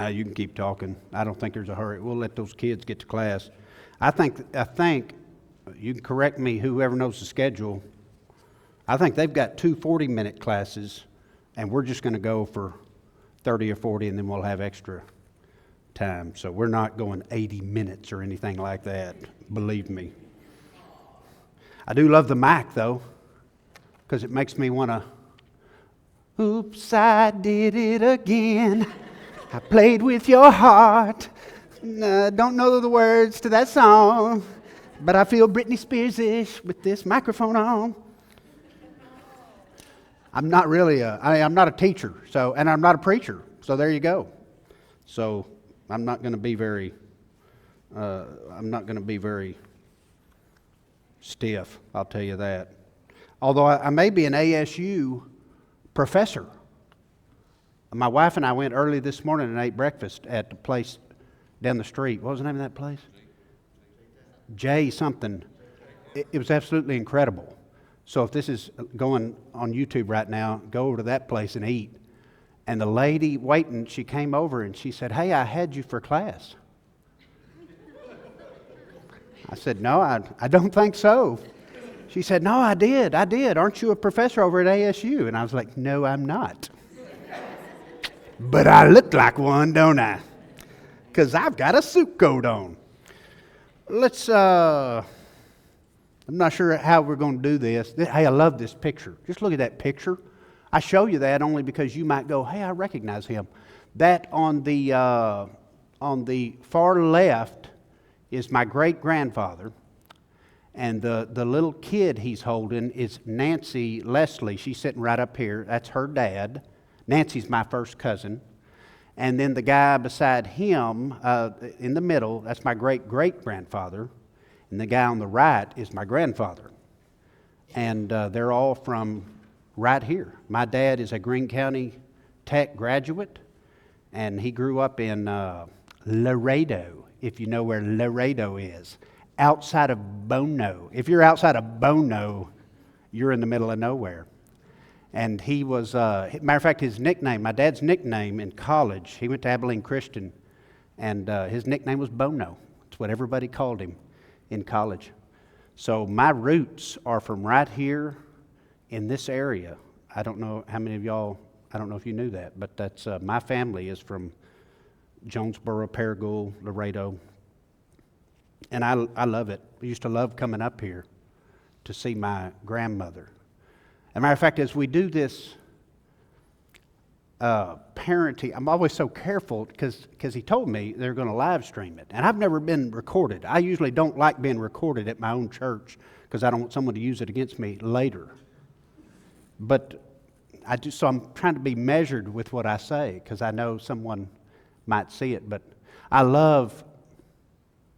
You can keep talking. I don't think there's a hurry. We'll let those kids get to class. I think you can correct me, whoever knows the schedule. I think they've got two 40-minute classes, and we're just going to go for 30 or 40, and then we'll have extra time. So we're not going 80 minutes or anything like that, believe me. I do love the mic, though, because it makes me want to, oops, I did it again. I played with your heart. Don't know the words to that song, but I feel Britney Spears-ish with this microphone on. I'm not really I'm not a teacher, and I'm not a preacher, so there you go. So I'm not going to be very stiff, I'll tell you that. Although I may be an ASU professor. My wife and I went early this morning and ate breakfast at the place down the street. What was the name of that place? J something. It was absolutely incredible. So if this is going on YouTube right now, go over to that place and eat. And the lady waiting, she came over and she said, "Hey, I had you for class." I said, "No, I don't think so." She said, "No, I did. Aren't you a professor over at ASU?" And I was like, "No, I'm not. But I look like one, don't I? Because I've got a suit coat on." I'm not sure how we're going to do this. Hey, I love this picture. Just look at that picture. I show you that only because you might go, "Hey, I recognize him." That on the far left is my great-grandfather. And the little kid he's holding is Nancy Leslie. She's sitting right up here. That's her dad. Nancy's my first cousin. And then the guy beside him in the middle, that's my great-great-grandfather. And the guy on the right is my grandfather. And they're all from right here. My dad is a Greene County Tech graduate, and he grew up in Laredo, if you know where Laredo is, outside of Bono. If you're outside of Bono, you're in the middle of nowhere. And he was, matter of fact, his nickname, my dad's nickname in college, he went to Abilene Christian, and his nickname was Bono. It's what everybody called him in college. So my roots are from right here in this area. I don't know how many of y'all, I don't know if you knew that, but that's my family is from Jonesboro, Paragould, Laredo. And I love it. I used to love coming up here to see my grandmother. As a matter of fact, as we do this parenting, I'm always so careful because he told me they're going to live stream it. And I've never been recorded. I usually don't like being recorded at my own church because I don't want someone to use it against me later. But so I'm trying to be measured with what I say because I know someone might see it. But I love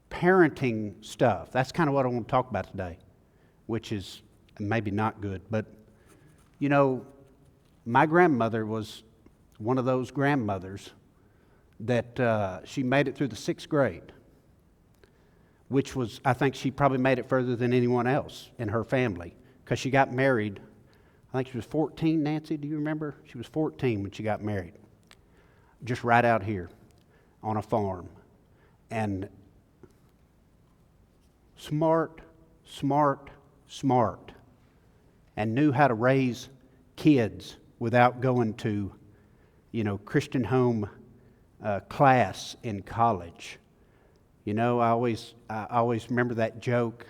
parenting stuff. That's kind of what I want to talk about today, which is maybe not good. But, you know, my grandmother was one of those grandmothers that she made it through the 6th grade, which was, I think she probably made it further than anyone else in her family because she got married. I think she was 14, Nancy, do you remember? She was 14 when she got married, just right out here on a farm. And smart, and knew how to raise kids without going to, Christian home class in college. I always remember that joke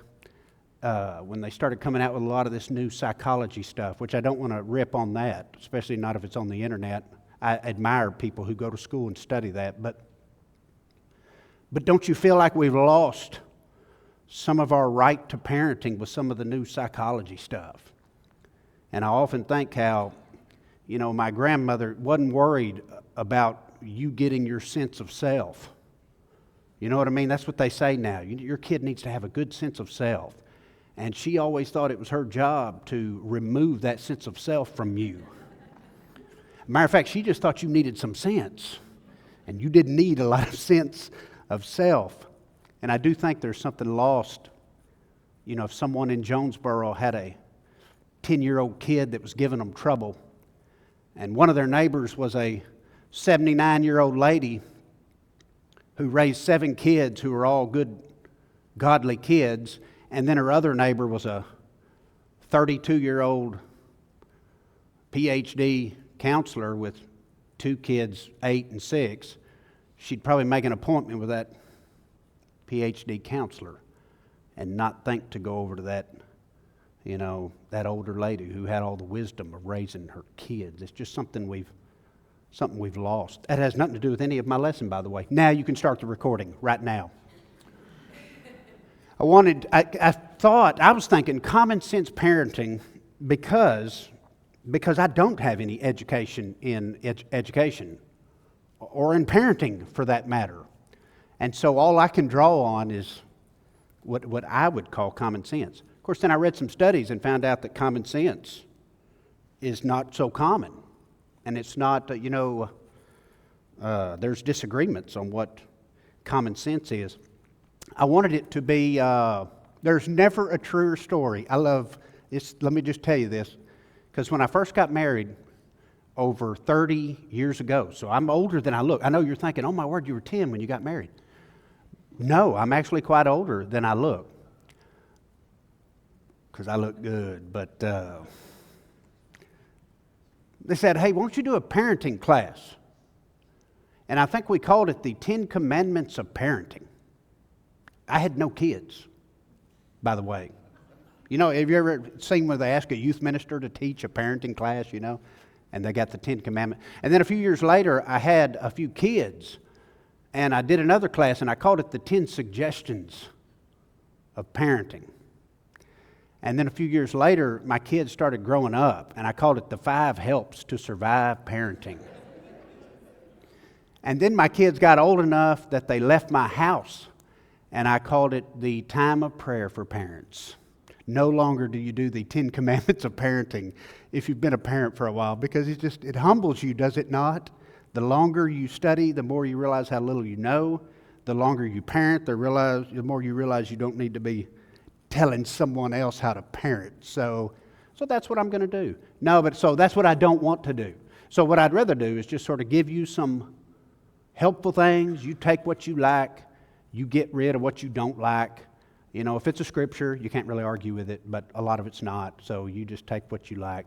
when they started coming out with a lot of this new psychology stuff, which I don't want to rip on that, especially not if it's on the internet. I admire people who go to school and study that, but don't you feel like we've lost some of our right to parenting with some of the new psychology stuff? And I often think how, my grandmother wasn't worried about you getting your sense of self. You know what I mean? That's what they say now. Your kid needs to have a good sense of self. And she always thought it was her job to remove that sense of self from you. Matter of fact, she just thought you needed some sense. And you didn't need a lot of sense of self. And I do think there's something lost. If someone in Jonesboro had a 10-year-old kid that was giving them trouble, and one of their neighbors was a 79-year-old lady who raised 7 kids who were all good, godly kids, and then her other neighbor was a 32-year-old PhD counselor with 2 kids, 8 and 6, she'd probably make an appointment with that PhD counselor and not think to go over to that, that older lady who had all the wisdom of raising her kids. It's just something we've lost. That has nothing to do with any of my lesson, by the way. Now you can start the recording right now. I was thinking common sense parenting because I don't have any education in education or in parenting for that matter. And so all I can draw on is what I would call common sense. Of course, then I read some studies and found out that common sense is not so common. And it's not, there's disagreements on what common sense is. I wanted it to be, there's never a truer story. I love this. Let me just tell you this. Because when I first got married over 30 years ago, so I'm older than I look. I know you're thinking, oh my word, you were 10 when you got married. No, I'm actually quite older than I look. Because I look good. But they said, hey, won't you do a parenting class? And I think we called it the 10 Commandments of Parenting. I had no kids, by the way. Have you ever seen where they ask a youth minister to teach a parenting class, and they got the 10 Commandments? And then a few years later, I had a few kids, and I did another class, and I called it the 10 Suggestions of Parenting. And then a few years later, my kids started growing up, and I called it the 5 Helps to Survive Parenting. And then my kids got old enough that they left my house, and I called it the Time of Prayer for Parents. No longer do you do the 10 Commandments of Parenting if you've been a parent for a while, because it humbles you, does it not? The longer you study, the more you realize how little you know. The longer you parent, the more you realize you don't need to be telling someone else how to parent. So that's what I'm going to do. So that's what I don't want to do. So what I'd rather do is just sort of give you some helpful things. You take what you like. You get rid of what you don't like. If it's a scripture, you can't really argue with it, but a lot of it's not. So you just take what you like,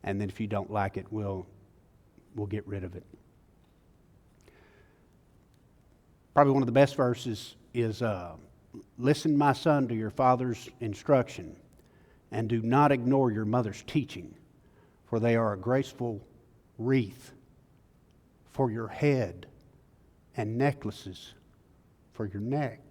and then if you don't like it, we'll get rid of it. Probably one of the best verses is, listen, my son, to your father's instruction, and do not ignore your mother's teaching, for they are a graceful wreath for your head and necklaces for your neck.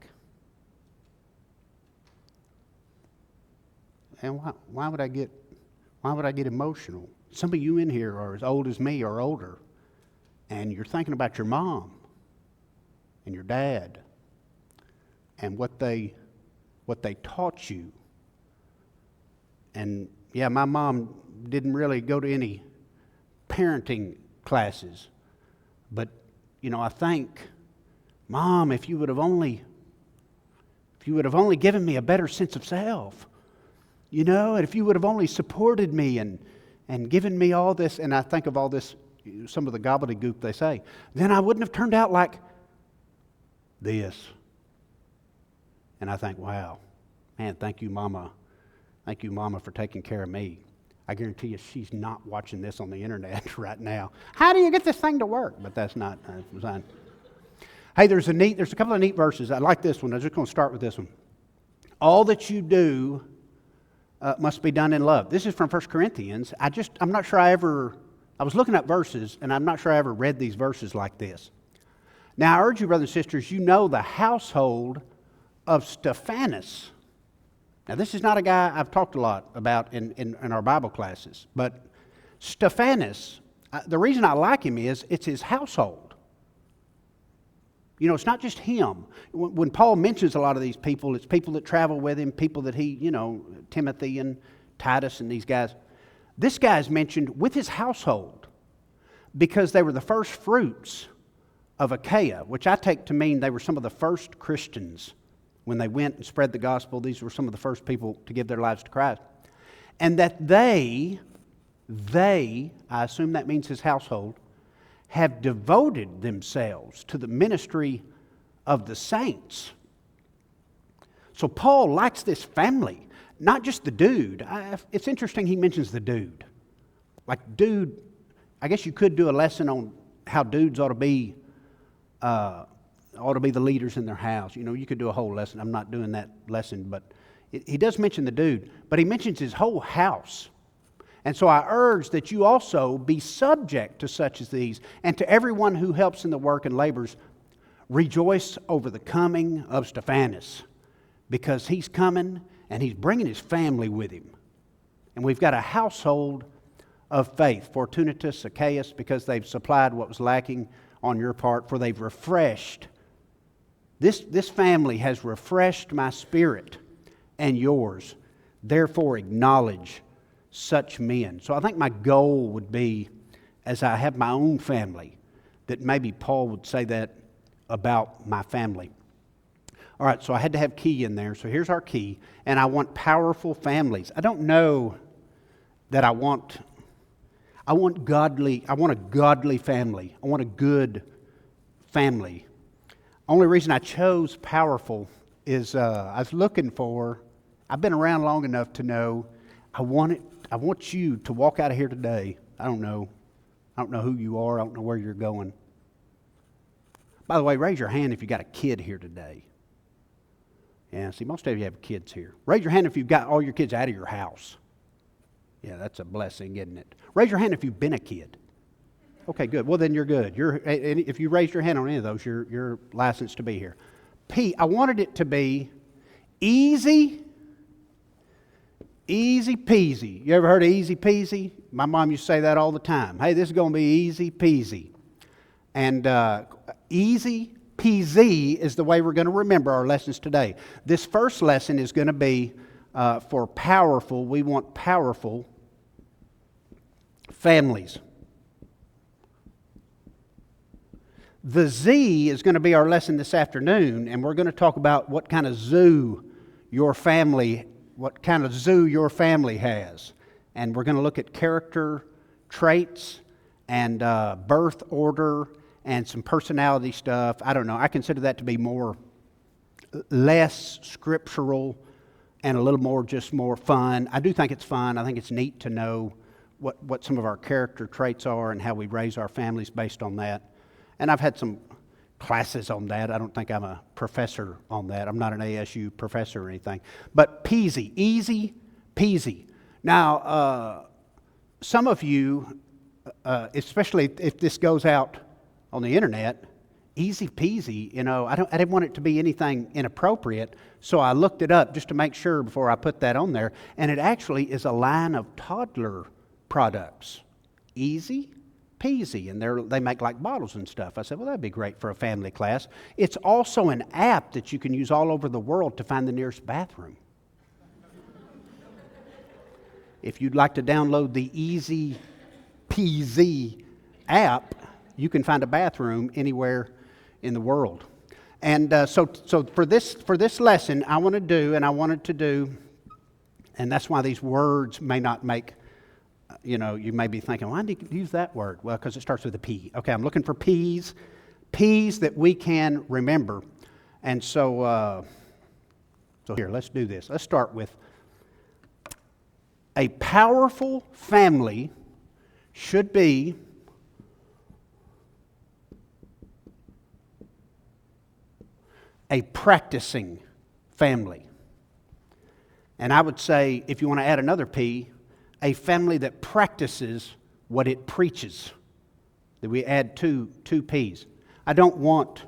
And why would I get emotional? Some of you in here are as old as me or older, and you're thinking about your mom and your dad and what they taught you. And yeah, my mom didn't really go to any parenting classes, but I think, Mom, if you would have only given me a better sense of self. And if you would have only supported me and given me all this, and I think of all this, some of the gobbledygook they say, then I wouldn't have turned out like this. And I think, wow, man, thank you, Mama. Thank you, Mama, for taking care of me. I guarantee you she's not watching this on the internet right now. How do you get this thing to work? But that's not fine. Hey, there's a couple of neat verses. I like this one. I'm just going to start with this one. All that you do must be done in love. This is from 1 Corinthians. I'm not sure I was looking at verses, and I'm not sure I ever read these verses like this. Now, I urge you, brothers and sisters, you know the household of Stephanus. Now, this is not a guy I've talked a lot about in our Bible classes, but Stephanus, the reason I like him is it's his household. It's not just him. When Paul mentions a lot of these people, it's people that travel with him, people that he, Timothy and Titus and these guys. This guy's mentioned with his household because they were the first fruits of Achaia, which I take to mean they were some of the first Christians. When they went and spread the gospel, these were some of the first people to give their lives to Christ. And that they, I assume that means his household, have devoted themselves to the ministry of the saints. So Paul likes this family, not just the dude. It's interesting he mentions the dude. Like dude, I guess you could do a lesson on how dudes ought to be the leaders in their house. You know, you could do a whole lesson. I'm not doing that lesson, but he does mention the dude, but he mentions his whole house. And so I urge that you also be subject to such as these, and to everyone who helps in the work and labors. Rejoice over the coming of Stephanas, because he's coming and he's bringing his family with him. And we've got a household of faith, Fortunatus, Zacchaeus, because they've supplied what was lacking on your part, for they've refreshed. This family has refreshed my spirit and yours. Therefore acknowledge such men. So I think my goal would be, as I have my own family, that maybe Paul would say that about my family. All right, so I had to have key in there. So here's our key. And I want powerful families. I don't know that I want a godly family. I want a good family. Only reason I chose powerful is I was looking for, I've been around long enough to know, I want you to walk out of here today. I don't know who you are. I don't know where you're going. By the way, raise your hand if you got a kid here today. Yeah, see, most of you have kids here. Raise your hand if you've got all your kids out of your house. Yeah, that's a blessing, isn't it? Raise your hand if you've been a kid. Okay, good. Well, then you're good. If you raised your hand on any of those, you're licensed to be here. I wanted it to be easy peasy. You ever heard of easy peasy? My mom used to say that all the time. Hey, this is going to be easy peasy. And easy peasy is the way we're going to remember our lessons today. This first lesson is going to be for powerful. We want powerful families. The Z is going to be our lesson this afternoon, and we're going to talk about what kind of zoo your family has. And we're going to look at character traits and birth order and some personality stuff. I don't know. I consider that to be less scriptural and a little more fun. I do think it's fun. I think it's neat to know what some of our character traits are and how we raise our families based on that. And I've had some classes on that. I don't think I'm a professor on that. I'm not an ASU professor or anything. But peasy, easy peasy. Now, some of you, especially if this goes out on the internet, easy peasy, I didn't want it to be anything inappropriate, so I looked it up just to make sure before I put that on there, and it actually is a line of toddler products. Easy peasy, and they make like bottles and stuff. I said, well, that'd be great for a family class. It's also an app that you can use all over the world to find the nearest bathroom. If you'd like to download the Easy Peasy app, you can find a bathroom anywhere in the world. And so for this lesson, I wanted to do, and that's why these words may not make, you may be thinking, why did you use that word? Well, because it starts with a P. Okay, I'm looking for P's that we can remember. And so here, let's do this. Let's start with a powerful family should be a practicing family. And I would say, if you want to add another P, a family that practices what it preaches. That we add two P's. I don't want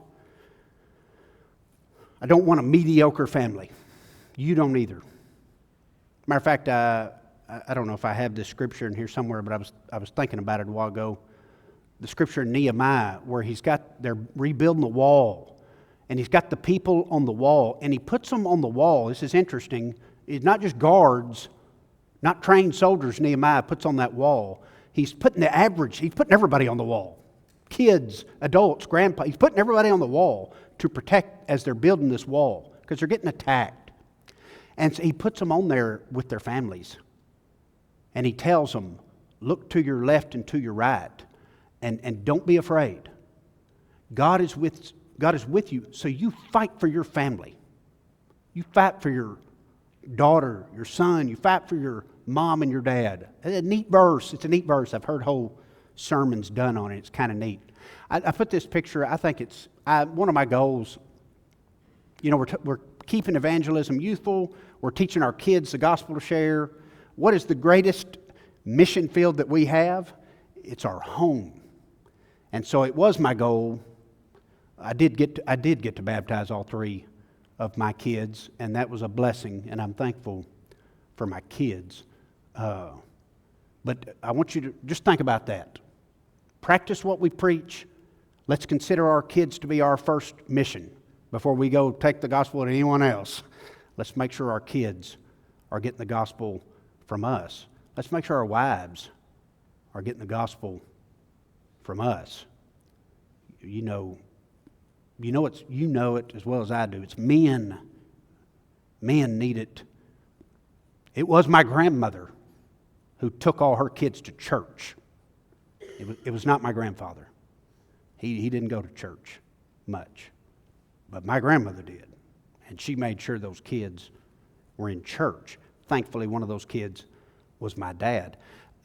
a mediocre family. You don't either. Matter of fact, I don't know if I have this scripture in here somewhere, but I was thinking about it a while ago. The scripture in Nehemiah where they're rebuilding the wall, and he's got the people on the wall, and he puts them on the wall. This is interesting. It's not just guards, not trained soldiers. Nehemiah puts on that wall. He's putting everybody on the wall. Kids, adults, grandpa. He's putting everybody on the wall to protect as they're building this wall because they're getting attacked. And so he puts them on there with their families. And he tells them, look to your left and to your right, and don't be afraid. God is with God is with you, so you fight for your family. You fight for your daughter, your son. You fight for your mom and your dad. It's a neat verse. It's a neat verse. I've heard whole sermons done on it. It's kind of neat. I put this picture. I think it's one of my goals. You know, we're keeping evangelism youthful. We're teaching our kids the gospel to share. What is the greatest mission field that we have? It's our home. And so it was my goal. I did get to baptize all three of my kids, and that was a blessing, and I'm thankful for my kids. But I want you to just think about that. Practice what we preach. Let's consider our kids to be our first mission before we go take the gospel to anyone else. Let's make sure our kids are getting the gospel from us. Let's make sure our wives are getting the gospel from us. You know it as well as I do. It's men. Men need it. It was my grandmother who took all her kids to church. It was not my grandfather. He didn't go to church much. But my grandmother did. And she made sure those kids were in church. Thankfully, one of those kids was my dad.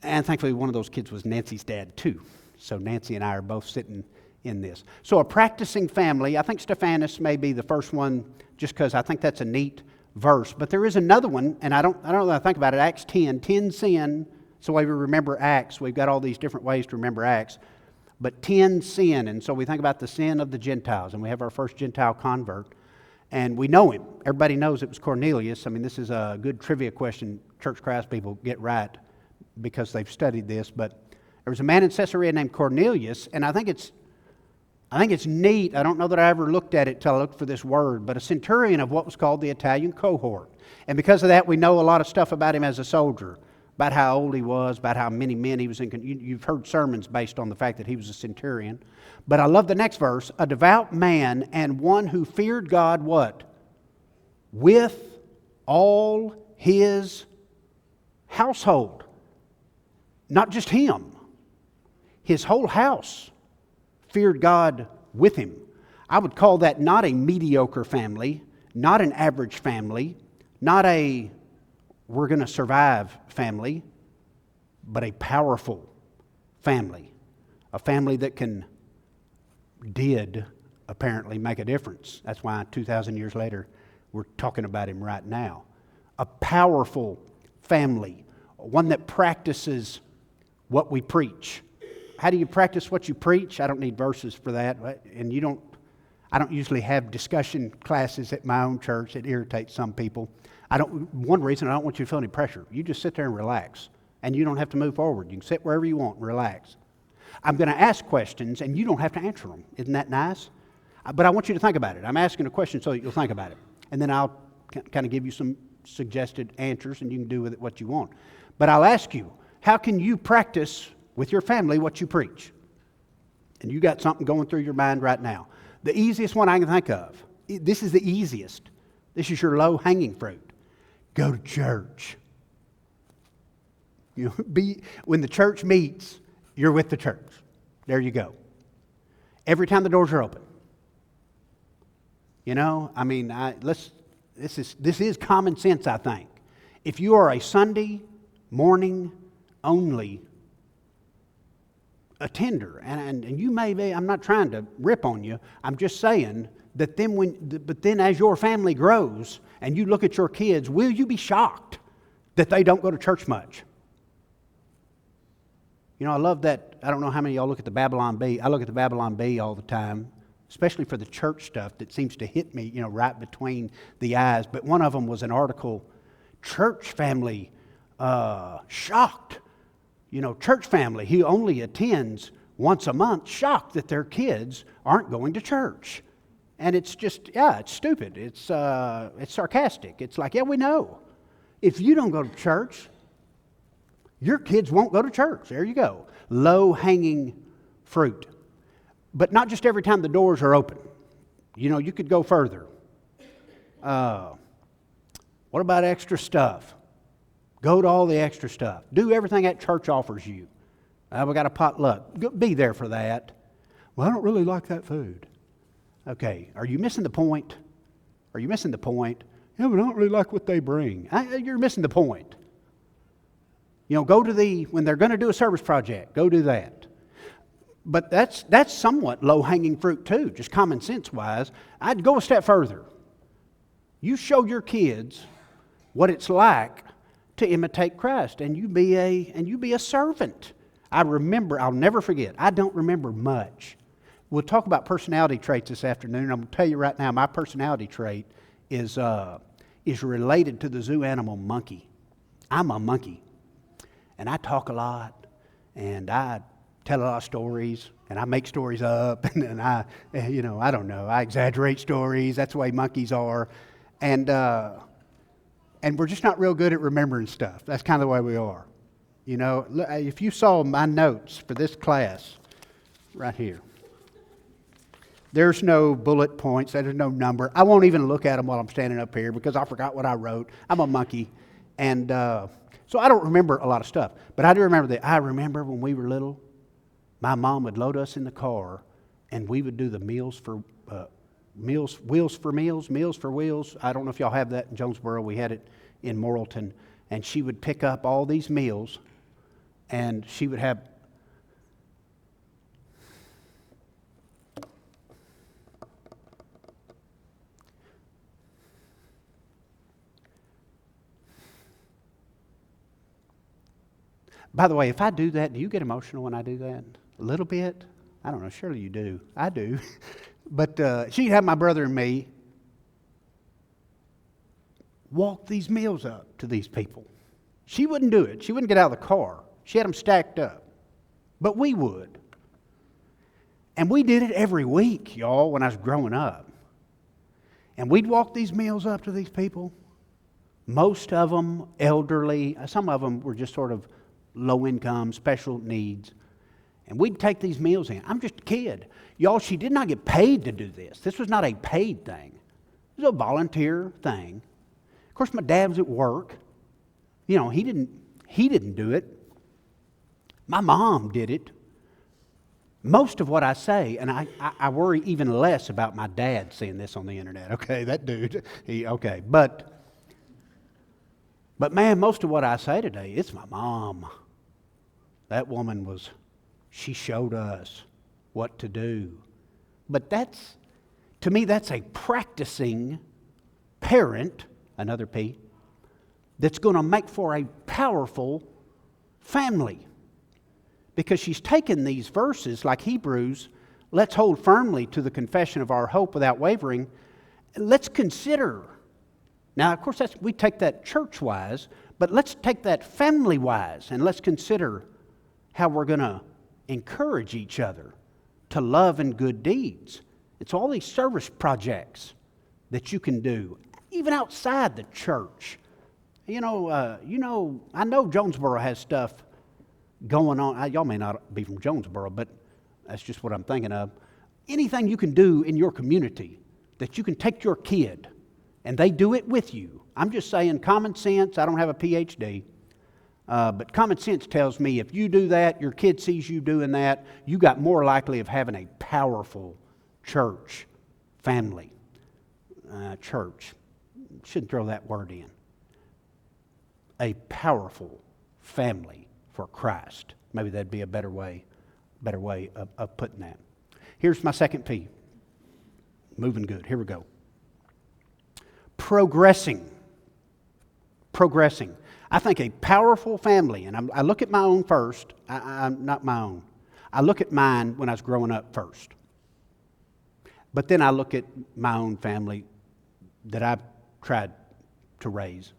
And thankfully, one of those kids was Nancy's dad, too. So Nancy and I are both sitting in this. So a practicing family, I think Stephanus may be the first one just because I think that's a neat verse. But there is another one, and I don't know that I think about it, Acts 10. 10 sin. It's the way we remember Acts. We've got all these different ways to remember Acts. But 10 sin, and so we think about the sin of the Gentiles, and we have our first Gentile convert, and we know him. Everybody knows it was Cornelius. I mean, this is a good trivia question Church Christ people get right because they've studied this. But there was a man in Caesarea named Cornelius, and I think it's neat. I don't know that I ever looked at it till I looked for this word, but a centurion of what was called the Italian cohort. And because of that, we know a lot of stuff about him as a soldier, about how old he was, about how many men he was in. You've heard sermons based on the fact that he was a centurion. But I love the next verse. A devout man and one who feared God, what? With all his household. Not just him. His whole house feared God with him. I would call that not a mediocre family, not an average family, not a we're going to survive family, but a powerful family. A family that did apparently make a difference. That's why 2,000 years later, we're talking about him right now. A powerful family, one that practices what we preach. How do you practice what you preach? I don't need verses for that. And I don't usually have discussion classes at my own church. It irritates some people. One reason I don't want you to feel any pressure. You just sit there and relax. And you don't have to move forward. You can sit wherever you want and relax. I'm going to ask questions and you don't have to answer them. Isn't that nice? But I want you to think about it. I'm asking a question so that you'll think about it. And then I'll kind of give you some suggested answers and you can do with it what you want. But I'll ask you, how can you practice with your family what you preach? And you got something going through your mind right now. The easiest one I can think of. This is the easiest. This is your low-hanging fruit. Go to church. When the church meets, you're with the church. There you go. Every time the doors are open. This is common sense, I think. If you are a Sunday morning only attender, and you may be, I'm not trying to rip on you, I'm just saying that then as your family grows and you look at your kids, will you be shocked that they don't go to church much? I love that. I don't know how many of y'all look at the Babylon Bee. I look at the Babylon Bee all the time, especially for the church stuff that seems to hit me, right between the eyes. But one of them was an article, church family shocked. Church family who only attends once a month, shocked that their kids aren't going to church. And it's just, it's stupid. It's sarcastic. It's like, we know. If you don't go to church, your kids won't go to church. There you go. Low-hanging fruit. But not just every time the doors are open. You could go further. What about extra stuff? Go to all the extra stuff. Do everything that church offers you. We got a potluck. Be there for that. Well, I don't really like that food. Okay, are you missing the point? Are you missing the point? Yeah, but I don't really like what they bring. You're missing the point. You know, when they're going to do a service project, go do that. But that's somewhat low-hanging fruit too, just common sense-wise. I'd go a step further. You show your kids what it's like to imitate Christ, and you be a servant. I'll never forget. I don't remember much. We'll talk about personality traits this afternoon. I'm going to tell you right now, my personality trait is related to the zoo animal monkey. I'm a monkey, and I talk a lot, and I tell a lot of stories, and I make stories up, and I don't know, I exaggerate stories. That's the way monkeys are, and we're just not real good at remembering stuff. That's kind of the way we are. You know, if you saw my notes for this class, right here, there's no bullet points, there's no number. I won't even look at them while I'm standing up here because I forgot what I wrote. I'm a monkey, and so I don't remember a lot of stuff. But I do remember that. I remember when we were little, my mom would load us in the car, and we would do the wheels for wheels. I don't know if y'all have that in Jonesboro. We had it in Morrilton. And she would pick up all these meals, and she would have... By the way, if I do that, do you get emotional when I do that? A little bit? I don't know. Surely you do. I do. But she'd have my brother and me walk these meals up to these people. She wouldn't do it. She wouldn't get out of the car. She had them stacked up. But we would. And we did it every week, y'all, when I was growing up. And we'd walk these meals up to these people. Most of them elderly. Some of them were just sort of low income, special needs. And we'd take these meals in. I'm just a kid. Y'all, she did not get paid to do this. This was not a paid thing. It was a volunteer thing. Of course, my dad was at work. You know, he didn't do it. My mom did it. Most of what I say, and I worry even less about my dad seeing this on the internet. Okay, that dude. But man, most of what I say today, it's my mom. That woman she showed us what to do. But to me, that's a practicing parent, another P, that's going to make for a powerful family. Because she's taken these verses like Hebrews, let's hold firmly to the confession of our hope without wavering. Let's consider. Now, of course, we take that church-wise, but let's take that family-wise, and let's consider how we're going to encourage each other to love and good deeds. It's all these service projects that you can do, even outside the church. I know Jonesboro has stuff going on. Y'all may not be from Jonesboro, but that's just what I'm thinking of. Anything you can do in your community that you can take your kid and they do it with you. I'm just saying common sense. I don't have a PhD. But common sense tells me if you do that, your kid sees you doing that, you got more likely of having a powerful church family. Church. Shouldn't throw that word in. A powerful family for Christ. Maybe that'd be a better way of putting that. Here's my second P. Moving good. Here we go. Progressing. I think a powerful family, and I look at my own first. I'm not my own. I look at mine when I was growing up first. But then I look at my own family that I've tried to raise.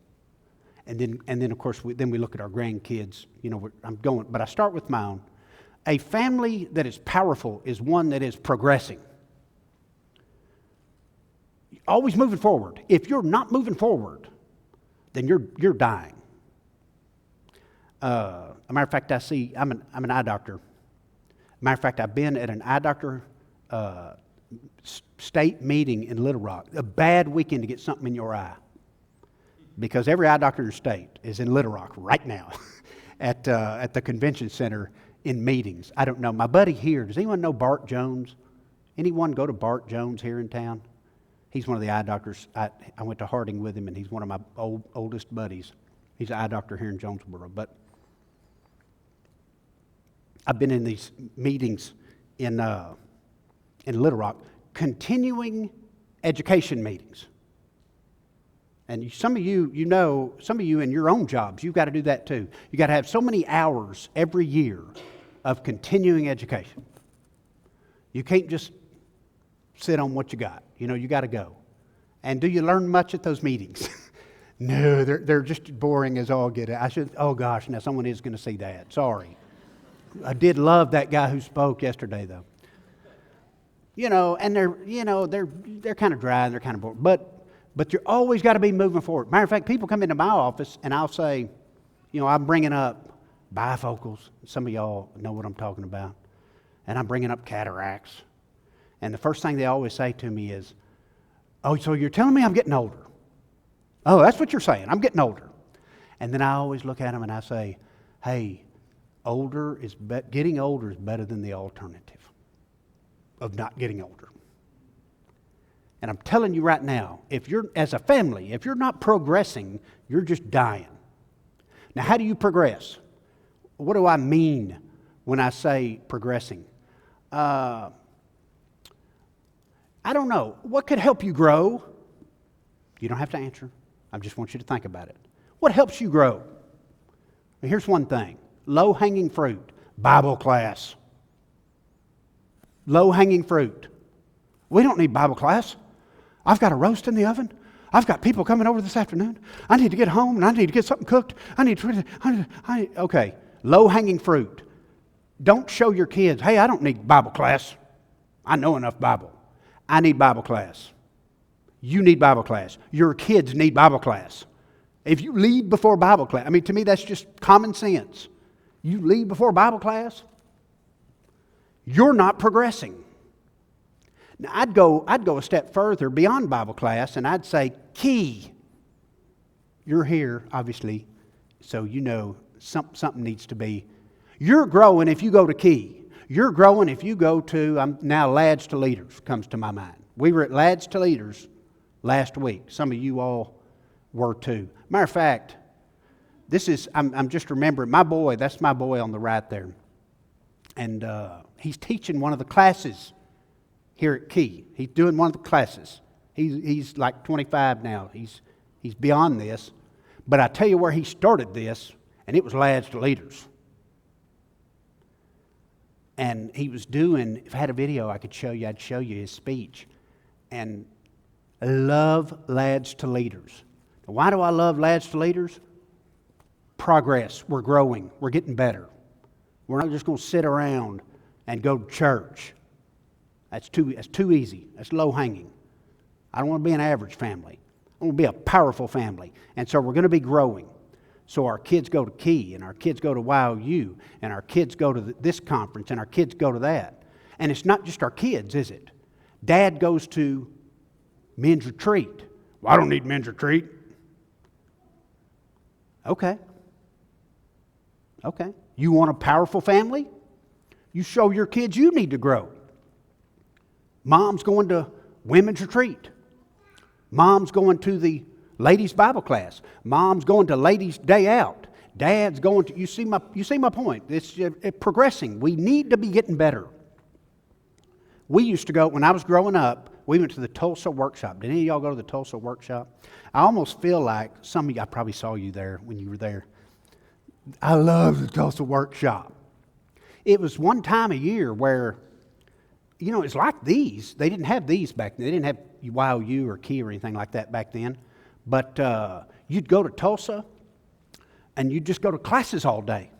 And then of course, we look at our grandkids. But I start with my own. A family that is powerful is one that is progressing. Always moving forward. If you're not moving forward, then you're dying. A matter of fact, I'm an eye doctor. Matter of fact, I've been at an eye doctor state meeting in Little Rock. A bad weekend to get something in your eye. Because every eye doctor in the state is in Little Rock right now at the convention center in meetings. I don't know. My buddy here, does anyone know Bart Jones? Anyone go to Bart Jones here in town? He's one of the eye doctors. I went to Harding with him, and he's one of my oldest buddies. He's an eye doctor here in Jonesboro. But I've been in these meetings in Little Rock, continuing education meetings. And some of you in your own jobs, you've got to do that too. You've got to have so many hours every year of continuing education. You can't just sit on what you got. You got to go. And do you learn much at those meetings? No, they're just boring as all get out. Oh gosh, now someone is going to see that. Sorry. I did love that guy who spoke yesterday though. And they're kind of dry and they're kind of boring. But you always got to be moving forward. Matter of fact, people come into my office and I'll say, I'm bringing up bifocals. Some of y'all know what I'm talking about. And I'm bringing up cataracts. And the first thing they always say to me is, oh, so you're telling me I'm getting older? Oh, that's what you're saying. I'm getting older. And then I always look at them and I say, hey, getting older is better than the alternative of not getting older. And I'm telling you right now, as a family, if you're not progressing, you're just dying. Now, how do you progress? What do I mean when I say progressing? I don't know. What could help you grow? You don't have to answer. I just want you to think about it. What helps you grow? Well, here's one thing. Low-hanging fruit. Bible class. Low-hanging fruit. We don't need Bible class. I've got a roast in the oven. I've got people coming over this afternoon. I need to get home and I need to get something cooked. Okay. Low-hanging fruit. Don't show your kids, hey, I don't need Bible class. I know enough Bible. I need Bible class. You need Bible class. Your kids need Bible class. If you leave before Bible class, to me that's just common sense. You leave before Bible class, you're not progressing. Now, I'd go a step further beyond Bible class, and I'd say, K.E.Y. You're here, obviously, so something needs to be. You're growing if you go to K.E.Y. You're growing if you go to, now Lads to Leaders comes to my mind. We were at Lads to Leaders last week. Some of you all were too. Matter of fact, I'm just remembering, that's my boy on the right there. And he's teaching one of the classes here at K.E.Y. He's doing one of the classes. He's like 25 now. He's beyond this. But I tell you where he started this, and it was Lads to Leaders. And he was if I had a video I could show you, I'd show you his speech. And I love Lads to Leaders. Now, why do I love Lads to Leaders? Progress. We're growing. We're getting better. We're not just going to sit around and go to church. That's too easy. That's low-hanging. I don't want to be an average family. I want to be a powerful family. And so we're going to be growing. So our kids go to K.E.Y. and our kids go to YOU and our kids go to this conference and our kids go to that. And it's not just our kids, is it? Dad goes to men's retreat. Well, I don't need men's retreat. Okay. You want a powerful family? You show your kids you need to grow. Mom's going to women's retreat. Mom's going to the ladies' Bible class. Mom's going to ladies' day out. Dad's going to, you see my point. It's progressing. We need to be getting better. We used to go, when I was growing up, we went to the Tulsa workshop. Did any of y'all go to the Tulsa workshop? I almost feel like some of you, I probably saw you there when you were there. I love the Tulsa workshop. It was one time a year where, it's like these. They didn't have these back then. They didn't have YOU or K.E.Y. or anything like that back then. But you'd go to Tulsa and you'd just go to classes all day.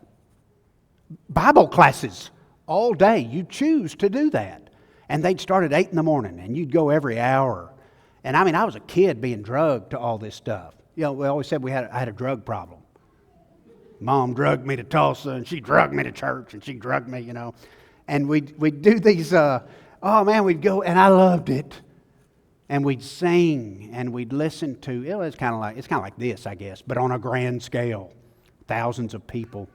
Bible classes all day. You'd choose to do that. And they'd start at 8 in the morning and you'd go every hour. And I was a kid being drugged to all this stuff. We always said I had a drug problem. Mom drugged me to Tulsa and she drugged me to church and she drugged me, And we'd do these, we'd go, and I loved it. And we'd sing and we'd listen to, it's kind of like this, I guess, but on a grand scale, thousands of people.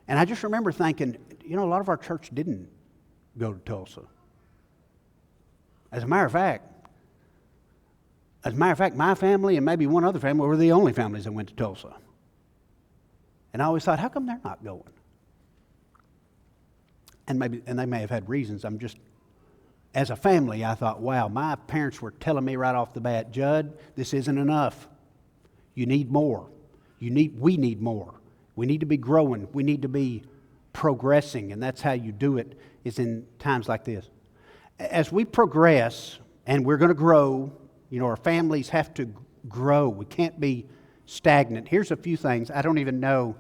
And I just remember thinking, a lot of our church didn't go to Tulsa. As a matter of fact, my family and maybe one other family were the only families that went to Tulsa. And I always thought, how come they're not going? And they may have had reasons. As a family, I thought, wow, my parents were telling me right off the bat, Judd, this isn't enough. You need more. We need more. We need to be growing. We need to be progressing. And that's how you do it, is in times like this. As we progress, and we're going to grow, our families have to grow. We can't be stagnant. Here's a few things. I don't even know.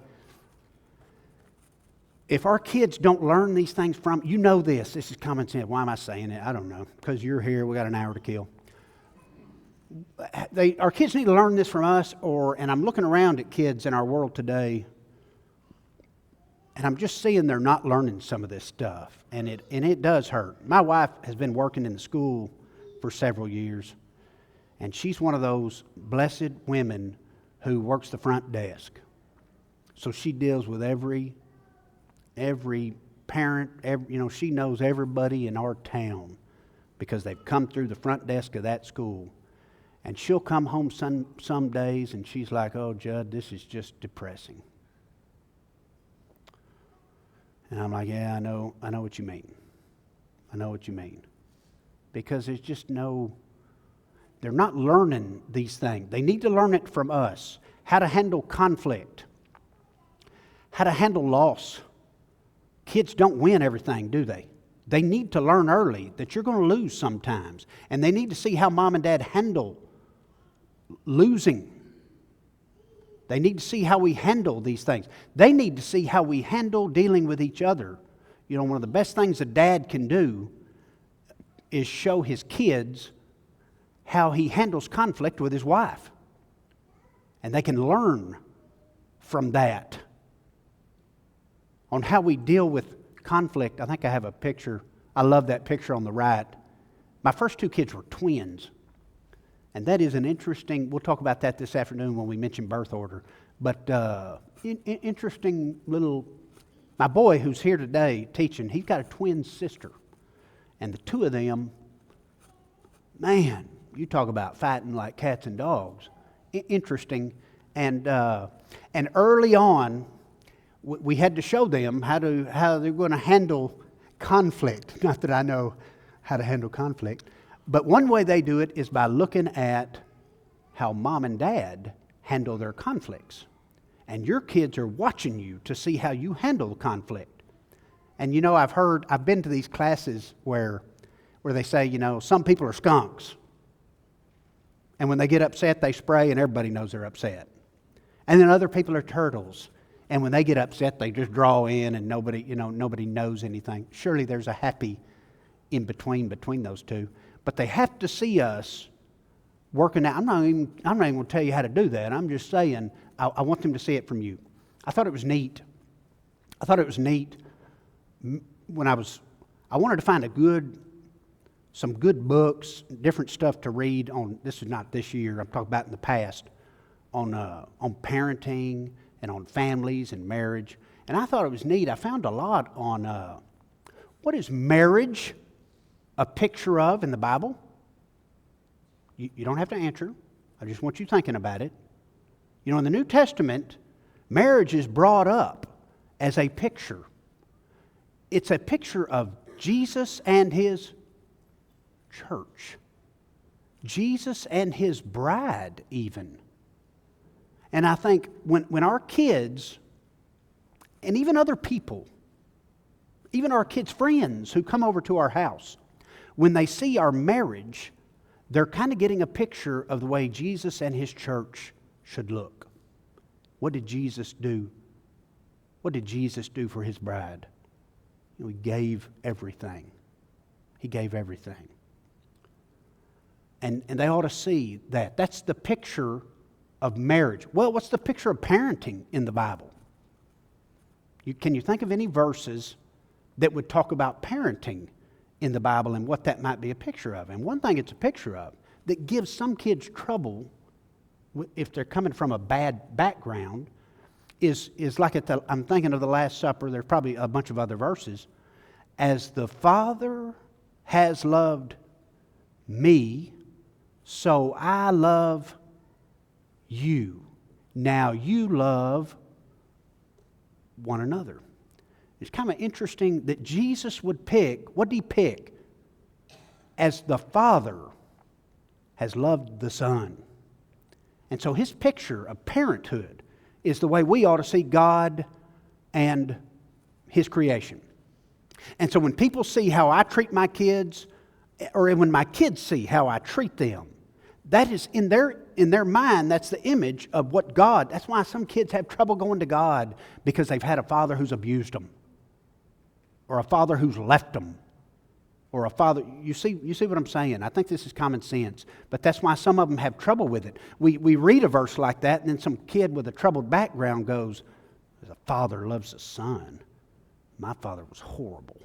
If our kids don't learn these things from, this is common sense. Why am I saying it? I don't know. Because you're here, we got an hour to kill. Our kids need to learn this from us, and I'm looking around at kids in our world today, and I'm just seeing they're not learning some of this stuff, and it does hurt. My wife has been working in the school for several years, and she's one of those blessed women who works the front desk. So she deals with every parent, she knows everybody in our town because they've come through the front desk of that school. And she'll come home some days and she's like, oh, Judd, this is just depressing. And I'm like, yeah, I know what you mean. I know what you mean. Because there's just they're not learning these things. They need to learn it from us. How to handle conflict. How to handle loss. Kids don't win everything, do they? They need to learn early that you're going to lose sometimes. And they need to see how mom and dad handle losing. They need to see how we handle these things. They need to see how we handle dealing with each other. One of the best things a dad can do is show his kids how he handles conflict with his wife. And they can learn from that on how we deal with conflict. I think I have a picture. I love that picture on the right. My first two kids were twins. And that is an interesting, we'll talk about that this afternoon when we mention birth order. But interesting my boy who's here today teaching, he's got a twin sister. And the two of them, man, you talk about fighting like cats and dogs. Interesting. And early on, we had to show them how they're going to handle conflict. Not that I know how to handle conflict. But one way they do it is by looking at how mom and dad handle their conflicts. And your kids are watching you to see how you handle conflict. And I've been to these classes where they say, some people are skunks. And when they get upset, they spray and everybody knows they're upset. And then other people are turtles. And when they get upset, they just draw in and nobody knows anything. Surely there's a happy in between those two. But they have to see us working out. I'm not even going to tell you how to do that. I'm just saying I want them to see it from you. I thought it was neat. When I wanted to find some good books, different stuff to read on. This is not this year. I'm talking about in the past on parenting and on families and marriage. And I thought it was neat. I found a lot on what is marriage a picture of in the Bible? You don't have to answer. I just want you thinking about it. In the New Testament, marriage is brought up as a picture. It's a picture of Jesus and His church. Jesus and His bride even. And I think when our kids, and even other people, even our kids' friends who come over to our house, when they see our marriage, they're kind of getting a picture of the way Jesus and His church should look. What did Jesus do? What did Jesus do for His bride? He gave everything. He gave everything. And they ought to see that. That's the picture of marriage. Well, what's the picture of parenting in the Bible? Can you think of any verses that would talk about parenting in the Bible and what that might be a picture of? And one thing it's a picture of that gives some kids trouble if they're coming from a bad background is like I'm thinking of the Last Supper. There's probably a bunch of other verses. As the Father has loved me, so I love you. Now you love one another. It's kind of interesting that Jesus would pick, what did he pick? As the Father has loved the Son. And so his picture of parenthood is the way we ought to see God and his creation. And so when people see how I treat my kids, or when my kids see how I treat them, that is in their mind, that's the image of what God, that's why some kids have trouble going to God, because they've had a father who's abused them, or a father who's left them, or a father, you see what I'm saying? I think this is common sense, but that's why some of them have trouble with it. We read a verse like that, and then some kid with a troubled background goes, "The father loves the son. My father was horrible."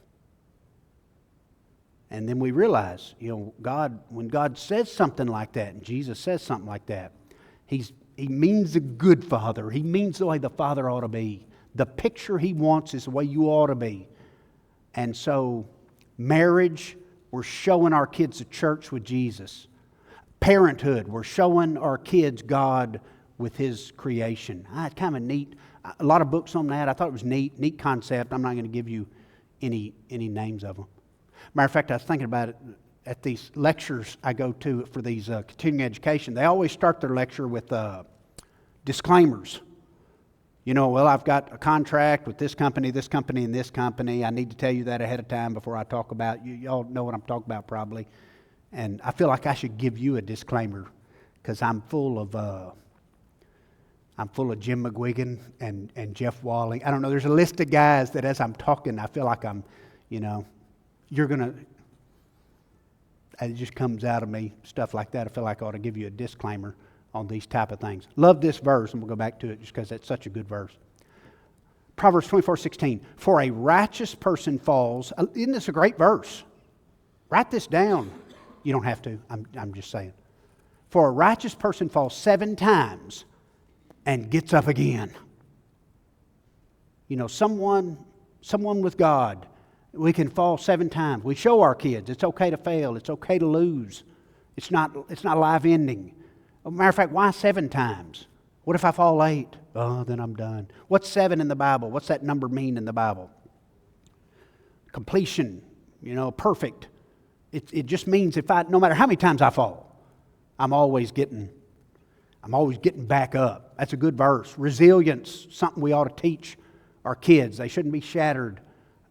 And then we realize, God, when God says something like that, and Jesus says something like that, He means a good father. He means the way the father ought to be. The picture He wants is the way you ought to be. And so, marriage, we're showing our kids the church with Jesus. Parenthood, we're showing our kids God with His creation. It's kind of neat. A lot of books on that. I thought it was neat concept. I'm not going to give you any names of them. Matter of fact, I was thinking about it at these lectures I go to for these continuing education. They always start their lecture with disclaimers. Well, I've got a contract with this company, and this company. I need to tell you that ahead of time before I talk about you. Y'all know what I'm talking about probably. And I feel like I should give you a disclaimer because I'm full of Jim McGuigan and Jeff Walling. I don't know. There's a list of guys that as I'm talking, I feel like I'm, it just comes out of me, stuff like that. I feel like I ought to give you a disclaimer on these type of things. Love this verse, and we'll go back to it just because that's such a good verse. Proverbs 24:16. For a righteous person falls. Isn't this a great verse? Write this down. You don't have to. I'm just saying. For a righteous person falls 7 times and gets up again. Someone with God, we can fall 7 times. We show our kids it's okay to fail. It's okay to lose. It's not life ending. Matter of fact, why 7 times? What if I fall 8? Oh, then I'm done. What's 7 in the Bible? What's that number mean in the Bible? Completion, perfect. It just means no matter how many times I fall, I'm always getting back up. That's a good verse. Resilience, something we ought to teach our kids. They shouldn't be shattered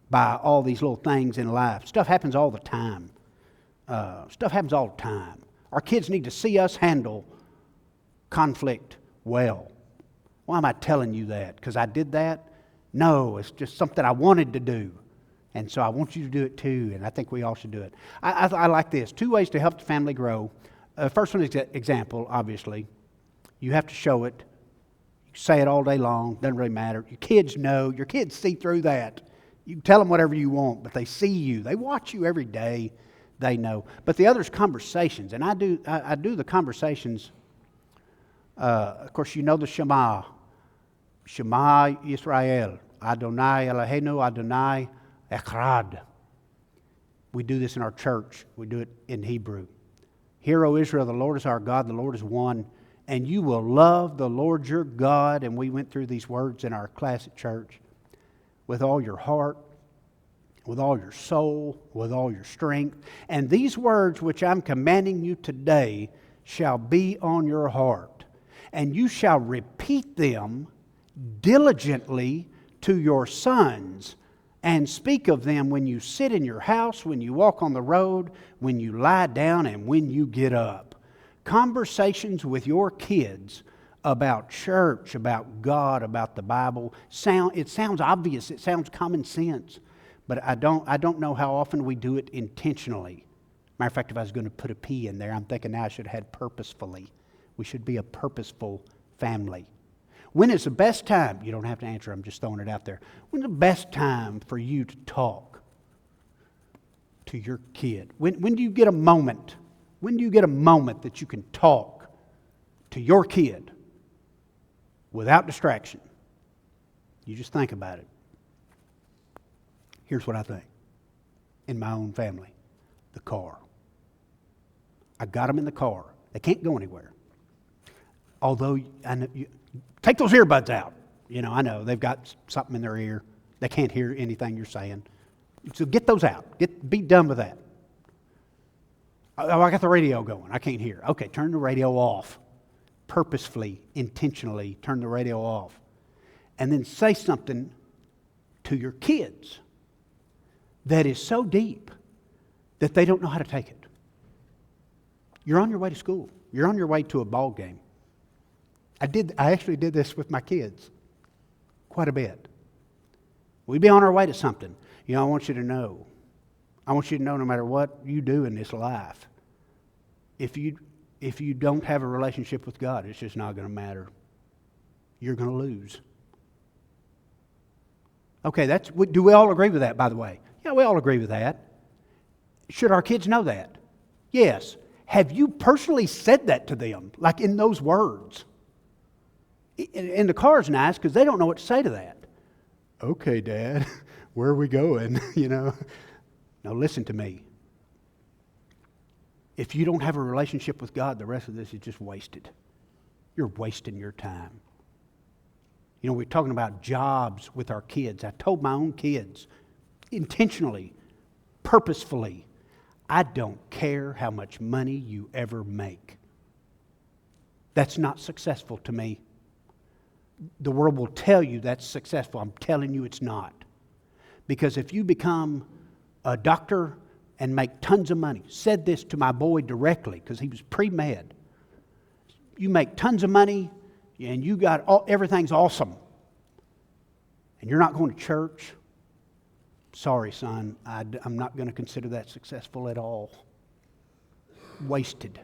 by all these little things in life. Stuff happens all the time. Our kids need to see us handle conflict well. Why am I telling you that? Because I did that? No, it's just something I wanted to do. And so I want you to do it too, and I think we all should do it. I like this. 2 ways to help the family grow. First one is example, obviously. You have to show it. You say it all day long. Doesn't really matter. Your kids know. Your kids see through that. You can tell them whatever you want, but they see you. They watch you every day. They know. But the other is conversations, and I do the conversations. Of course, the Shema. Shema Yisrael. Adonai Eloheinu Adonai Echad. We do this in our church. We do it in Hebrew. Hear, O Israel, the Lord is our God, the Lord is one, and you will love the Lord your God. And we went through these words in our class at church. With all your heart, with all your soul, with all your strength. And these words which I'm commanding you today shall be on your heart. And you shall repeat them diligently to your sons, and speak of them when you sit in your house, when you walk on the road, when you lie down, and when you get up. Conversations with your kids about church, about God, about the Bible. It sounds obvious. It sounds common sense. But I don't know how often we do it intentionally. Matter of fact, if I was going to put a P in there, I'm thinking now I should have had purposefully. We should be a purposeful family. When is the best time? You don't have to answer. I'm just throwing it out there. When's the best time for you to talk to your kid? When do you get a moment? When do you get a moment that you can talk to your kid without distraction? You just think about it. Here's what I think. In my own family, the car. I got them in the car. They can't go anywhere. Although, take those earbuds out. I know they've got something in their ear. They can't hear anything you're saying. So get those out. Be done with that. Oh, I got the radio going. I can't hear. Okay, turn the radio off. Purposefully, intentionally turn the radio off. And then say something to your kids that is so deep that they don't know how to take it. You're on your way to school. You're on your way to a ball game. I actually did this with my kids quite a bit. We'd be on our way to something. I want you to know. I want you to know no matter what you do in this life, if you don't have a relationship with God, it's just not going to matter. You're going to lose. Okay, do we all agree with that, by the way? Yeah, we all agree with that. Should our kids know that? Yes. Have you personally said that to them, like in those words? And the car's nice because they don't know what to say to that. Okay, Dad, where are we going? Now listen to me. If you don't have a relationship with God, the rest of this is just wasted. You're wasting your time. We're talking about jobs with our kids. I told my own kids, intentionally, purposefully, I don't care how much money you ever make. That's not successful to me. The world will tell you that's successful. I'm telling you it's not. Because if you become a doctor and make tons of money, said this to my boy directly because he was pre-med. You make tons of money and you got everything's awesome. And you're not going to church. Sorry, son, I'm not going to consider that successful at all. Wasted.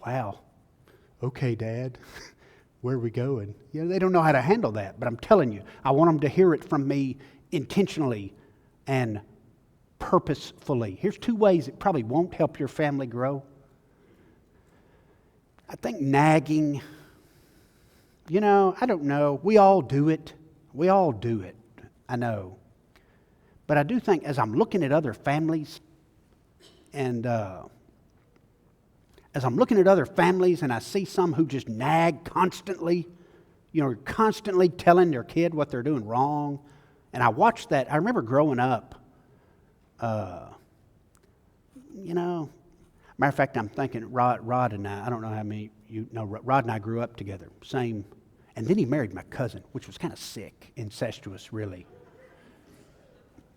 Wow. Okay, Dad, where are we going? They don't know how to handle that, but I'm telling you, I want them to hear it from me intentionally and purposefully. Here's 2 ways it probably won't help your family grow. I think nagging, I don't know. We all do it. I know. But I do think as I'm looking at other families and I see some who just nag constantly, constantly telling their kid what they're doing wrong. And I watched that. I remember growing up, matter of fact, I'm thinking Rod and I don't know how many Rod and I grew up together, same. And then he married my cousin, which was kind of sick, incestuous, really.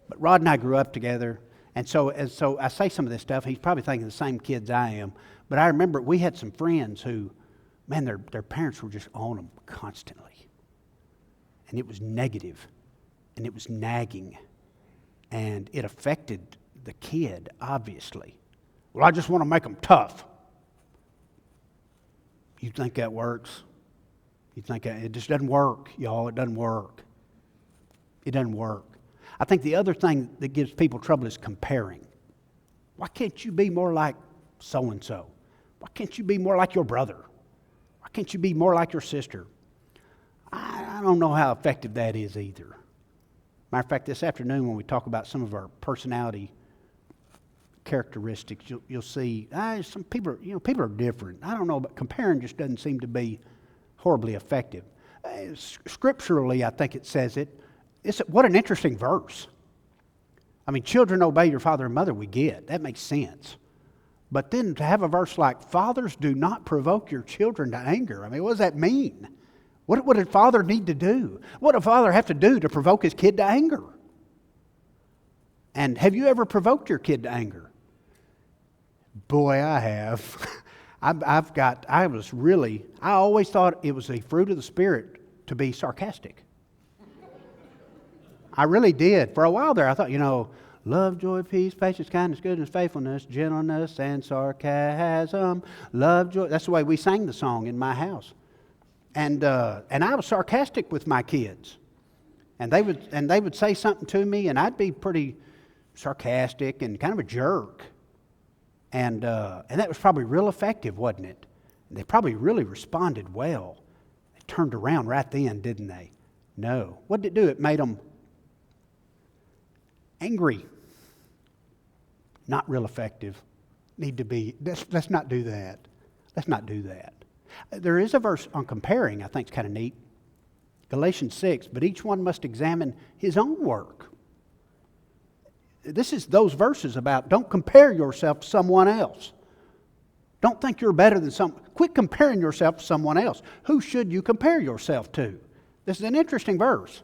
But Rod and I grew up together. And so I say some of this stuff, he's probably thinking the same kids I am. But I remember we had some friends who, man, their parents were just on them constantly. And it was negative, and it was nagging. And it affected the kid, obviously. Well, I just want to make them tough. You think that works? You think it just doesn't work, y'all. It doesn't work. It doesn't work. I think the other thing that gives people trouble is comparing. Why can't you be more like so-and-so? Why can't you be more like your brother? Why can't you be more like your sister? I don't know how effective that is either. Matter of fact, this afternoon when we talk about some of our personality characteristics, you'll see some people, people are different. I don't know, but comparing just doesn't seem to be horribly effective. Scripturally, I think it says it. What an interesting verse. I mean, children obey your father and mother, we get. That makes sense. But then to have a verse like, fathers, do not provoke your children to anger. I mean, what does that mean? What would a father need to do? What would a father have to do to provoke his kid to anger? And have you ever provoked your kid to anger? Boy, I have. I always thought it was a fruit of the Spirit to be sarcastic. I really did. For a while there, I thought, love, joy, peace, patience, kindness, goodness, faithfulness, gentleness, and sarcasm. Love, joy. That's the way we sang the song in my house. And I was sarcastic with my kids. And they would say something to me, and I'd be pretty sarcastic and kind of a jerk. And that was probably real effective, wasn't it? They probably really responded well. They turned around right then, didn't they? No. What did it do? It made them angry. not real effective, need to be. Let's not do that. Let's not do that. There is a verse on comparing I think is kind of neat. Galatians 6, but each one must examine his own work. This is those verses about don't compare yourself to someone else. Don't think you're better than someone. Quit comparing yourself to someone else. Who should you compare yourself to? This is an interesting verse.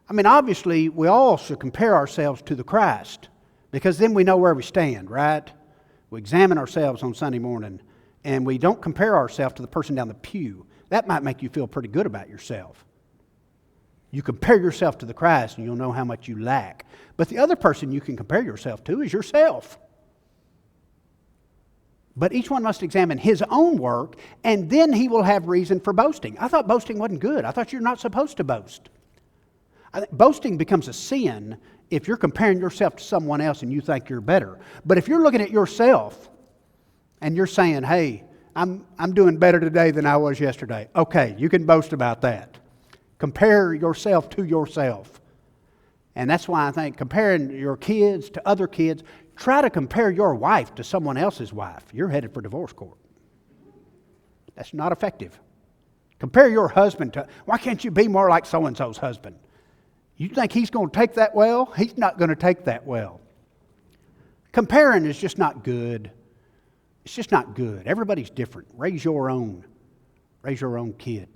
I mean, obviously, we all should compare ourselves to the Christ because then we know where we stand, right? We examine ourselves on Sunday morning and we don't compare ourselves to the person down the pew. That might make you feel pretty good about yourself. You compare yourself to the Christ and you'll know how much you lack. But the other person you can compare yourself to is yourself. But each one must examine his own work, and then he will have reason for boasting. I thought boasting wasn't good. I thought you're not supposed to boast. Boasting becomes a sin if you're comparing yourself to someone else and you think you're better. But if you're looking at yourself and you're saying, hey, I'm doing better today than I was yesterday. Okay, you can boast about that. Compare yourself to yourself. And that's why I think comparing your kids to other kids, try to compare your wife to someone else's wife. You're headed for divorce court. That's not effective. Compare your husband to, why can't you be more like so-and-so's husband? You think he's going to take that well? He's not going to take that well. Comparing is just not good. It's just not good. Everybody's different. Raise your own. Raise your own kid.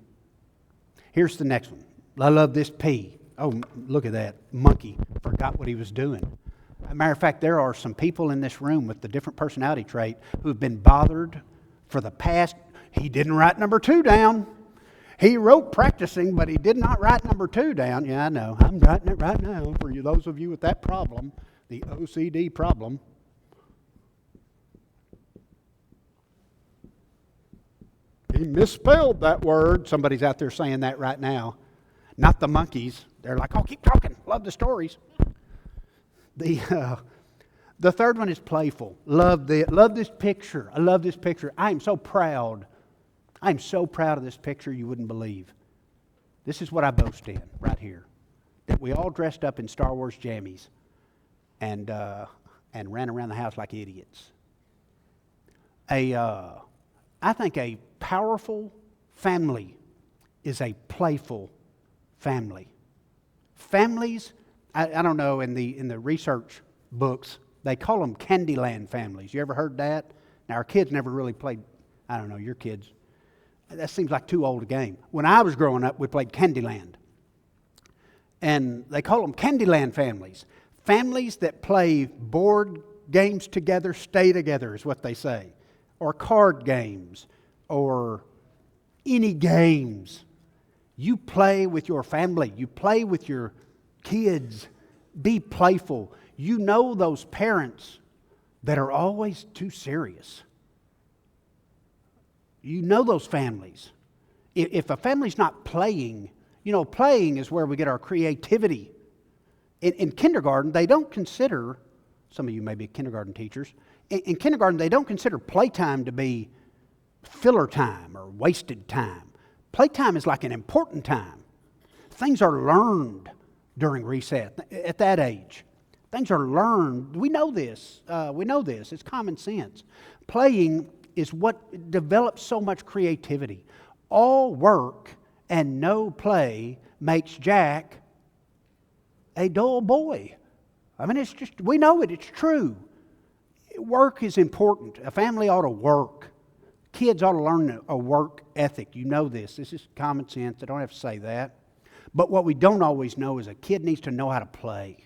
Here's the next one. I love this P. Oh, look at that. Monkey forgot what he was doing. As a matter of fact, there are some people in this room with the different personality trait who've been bothered for the past. He didn't write number 2 down. He wrote practicing, but he did not write number 2 down. Yeah, I know. I'm writing it right now for you, those of you with that problem, the OCD problem. He misspelled that word. Somebody's out there saying that right now. Not the monkeys. They're like, oh, keep talking. Love the stories. The third one is playful. Love this picture. I love this picture. I am so proud. I am so proud of this picture you wouldn't believe. This is what I boast in right here. That we all dressed up in Star Wars jammies and ran around the house like idiots. I think a powerful family is a playful family. Families, I don't know, in the research books, they call them Candyland families. You ever heard that? Now, our kids never really played, I don't know, your kids. That seems like too old a game. When I was growing up, we played Candyland. And they call them Candyland families. Families that play board games together, stay together is what they say. Or card games, or any games. You play with your family. You play with your kids. Be playful. You know those parents that are always too serious. You know those families. If a family's not playing, playing is where we get our creativity. In kindergarten, they don't consider, some of you may be kindergarten teachers, in kindergarten, they don't consider playtime to be filler time or wasted time. Playtime is like an important time. Things are learned during recess at that age. Things are learned. We know this. It's common sense. Playing is what develops so much creativity. All work and no play makes Jack a dull boy. I mean, it's just, we know it. It's true. Work is important. A family ought to work. Kids ought to learn a work ethic. You know this. This is common sense. I don't have to say that. But what we don't always know is a kid needs to know how to play.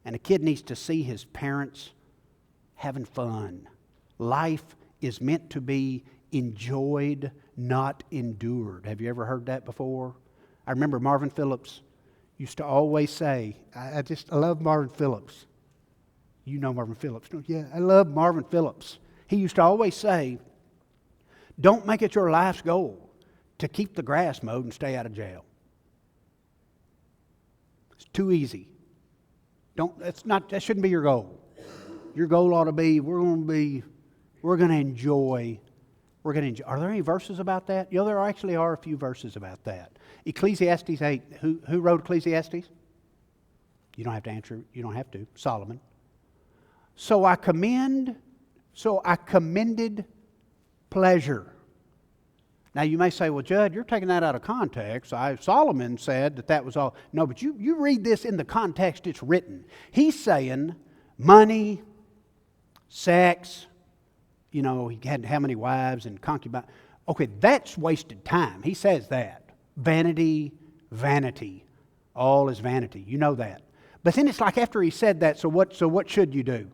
And a kid needs to see his parents having fun. Life is meant to be enjoyed, not endured. Have you ever heard that before? I remember Marvin Phillips used to always say, I love Marvin Phillips. You know Marvin Phillips, don't you? Yeah, I love Marvin Phillips. He used to always say, don't make it your life's goal to keep the grass mowed and stay out of jail. It's too easy. That shouldn't be your goal. Your goal ought to be, we're going to enjoy. Are there any verses about that? There actually are a few verses about that. Ecclesiastes 8, who wrote Ecclesiastes? You don't have to answer, you don't have to. Solomon. So I commended pleasure. Now you may say, well, Judd, you're taking that out of context. Solomon said that was all. No, but you read this in the context it's written. He's saying money, sex, he had how many wives and concubines. Okay, that's wasted time. He says that. Vanity, vanity. All is vanity. You know that. But then it's like after he said that, so what should you do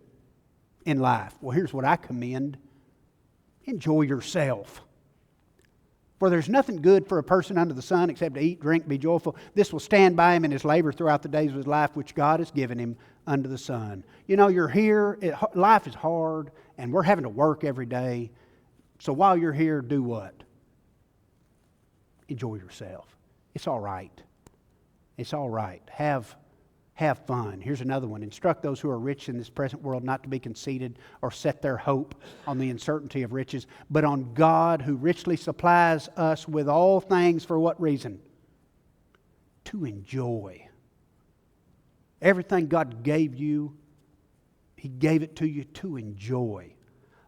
in life? Well, here's what I commend. Enjoy yourself. For there's nothing good for a person under the sun except to eat, drink, be joyful. This will stand by him in his labor throughout the days of his life, which God has given him under the sun. You're here. Life is hard, and we're having to work every day. So while you're here, do what? Enjoy yourself. It's all right. It's all right. Have fun. Here's another one. Instruct those who are rich in this present world not to be conceited or set their hope on the uncertainty of riches, but on God who richly supplies us with all things for what reason? To enjoy. Everything God gave you, He gave it to you to enjoy.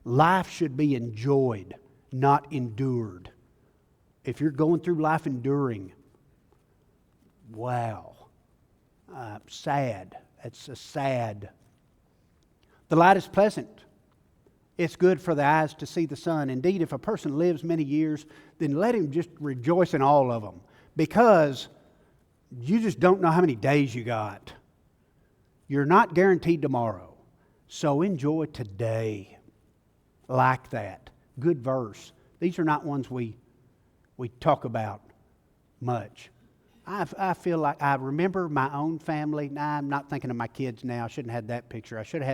Life should be enjoyed, not endured. If you're going through life enduring, wow. Sad. It's a sad. The light is pleasant. It's good for the eyes to see the sun. Indeed, if a person lives many years, then let him just rejoice in all of them. Because you just don't know how many days you got. You're not guaranteed tomorrow. So enjoy today. Like that. Good verse. These are not ones we talk about much. I feel like I remember my own family. Now I'm not thinking of my kids now. I shouldn't have had that picture. I should have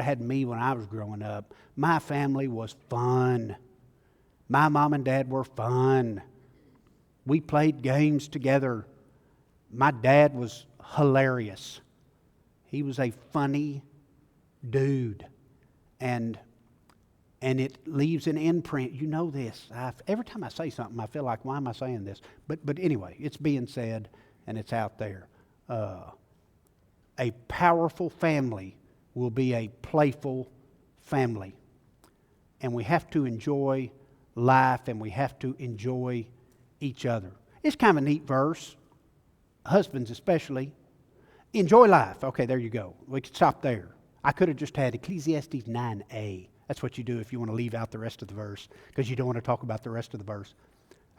had me when I was growing up. My family was fun. My mom and dad were fun. We played games together. My dad was hilarious. He was a funny dude. And it leaves an imprint. You know this. Every time I say something, I feel like, why am I saying this? But anyway, it's being said, and it's out there. A powerful family will be a playful family. And we have to enjoy life, and we have to enjoy each other. It's kind of a neat verse. Husbands especially. Enjoy life. Okay, there you go. We could stop there. I could have just had Ecclesiastes 9a. That's what you do if you want to leave out the rest of the verse, because you don't want to talk about the rest of the verse.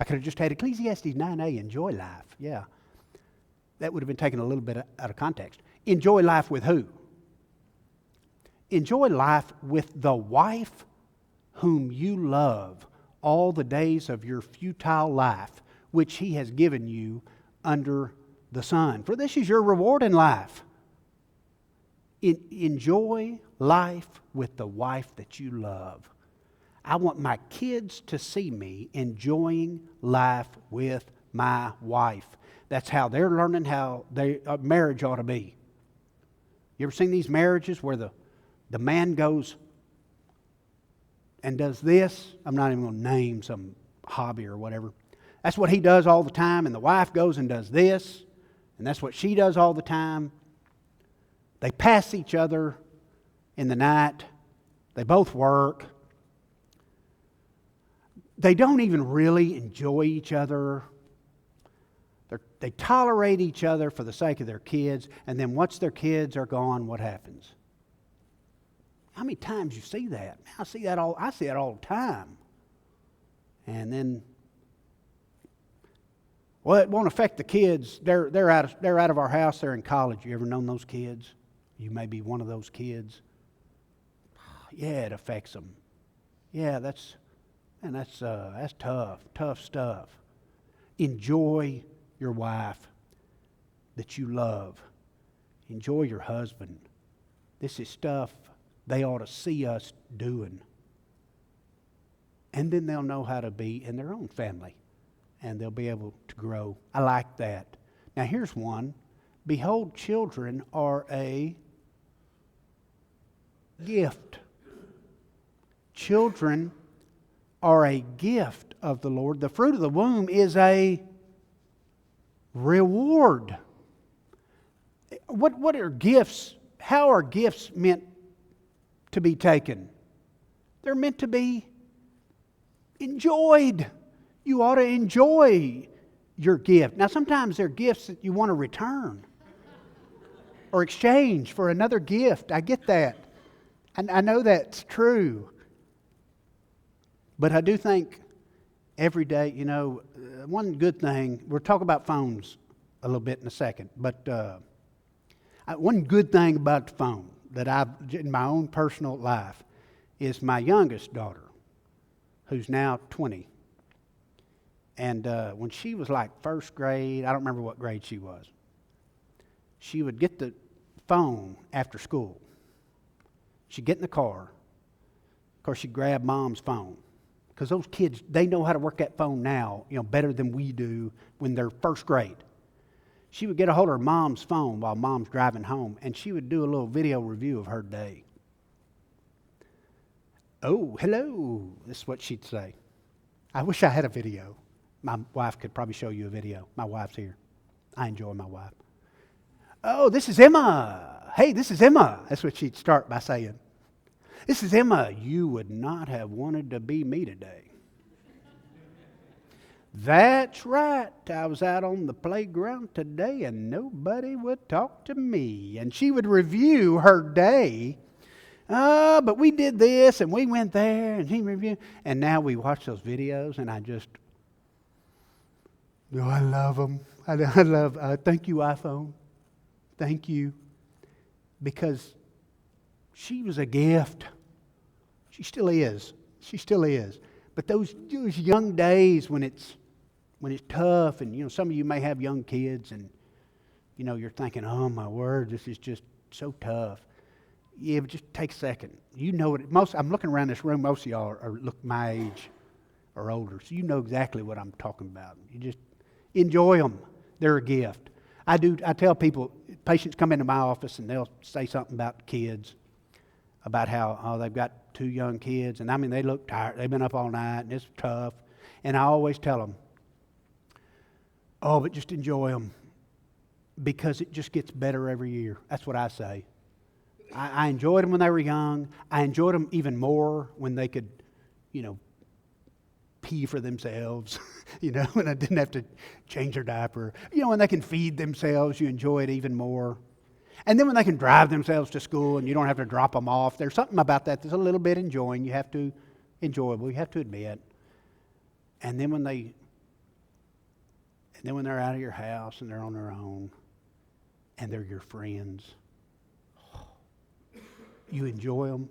I could have just had Ecclesiastes 9a, enjoy life. Yeah. That would have been taken a little bit out of context. Enjoy life with who? Enjoy life with the wife whom you love all the days of your futile life, which He has given you under the sun. For this is your reward in life. Enjoy life with the wife that you love. I want my kids to see me enjoying life with my wife. That's how they're learning how marriage ought to be. You ever seen these marriages where the man goes and does this? I'm not even going to name some hobby or whatever. That's what he does all the time, and the wife goes and does this, and that's what she does all the time. They pass each other in the night. They both work. They don't even really enjoy each other. They tolerate each other for the sake of their kids, and then once their kids are gone, what happens? How many times you see that? I see that all the time. And then, well, it won't affect the kids. They're out of our house. They're in college. You ever known those kids? You may be one of those kids. Yeah, it affects them. Yeah, that's tough stuff. Enjoy your wife that you love. Enjoy your husband. This is stuff they ought to see us doing. And then they'll know how to be in their own family. And they'll be able to grow. I like that. Now here's one. Behold, children are a gift. Children are a gift of the Lord. The fruit of the womb is a reward. What are gifts? How are gifts meant to be taken. They're meant to be enjoyed. You ought to enjoy your gift. Now, sometimes they're gifts that you want to return or exchange for another gift. I get that. And I know that's true. But I do think every day, one good thing, we'll talk about phones a little bit in a second, but one good thing about the phone that I've, in my own personal life, is my youngest daughter, who's now 20. And when she was like first grade, I don't remember what grade she was, she would get the phone after school. She'd get in the car. Of course, she'd grab Mom's phone. Because those kids, they know how to work that phone now, better than we do when they're first grade. She would get a hold of her Mom's phone while Mom's driving home, and she would do a little video review of her day. Oh, hello, this is what she'd say. I wish I had a video. My wife could probably show you a video. My wife's here. I enjoy my wife. Oh, this is Emma. Hey, this is Emma. That's what she'd start by saying. This is Emma. You would not have wanted to be me today. That's right. I was out on the playground today and nobody would talk to me. And she would review her day. But we did this and we went there and he reviewed. And now we watch those videos and I love them. I love, thank you, iPhone. Thank you. Because she was a gift. She still is. She still is. But those young days when it's tough, and some of you may have young kids, and you're thinking, "Oh my word, this is just so tough." Yeah, but just take a second. You know what? I'm looking around this room. Most of y'all are look my age or older, so you know exactly what I'm talking about. You just enjoy them. They're a gift. I tell people, patients come into my office and they'll say something about kids, about how they've got 2 young kids, and they look tired. They've been up all night and it's tough. And I always tell them, but just enjoy them because it just gets better every year. That's what I say. I enjoyed them when they were young. I enjoyed them even more when they could, pee for themselves, when I didn't have to change their diaper. When they can feed themselves, you enjoy it even more. And then when they can drive themselves to school and you don't have to drop them off, there's something about that that's a little bit enjoyable. You have to admit. And then when they're out of your house and they're on their own and they're your friends, you enjoy them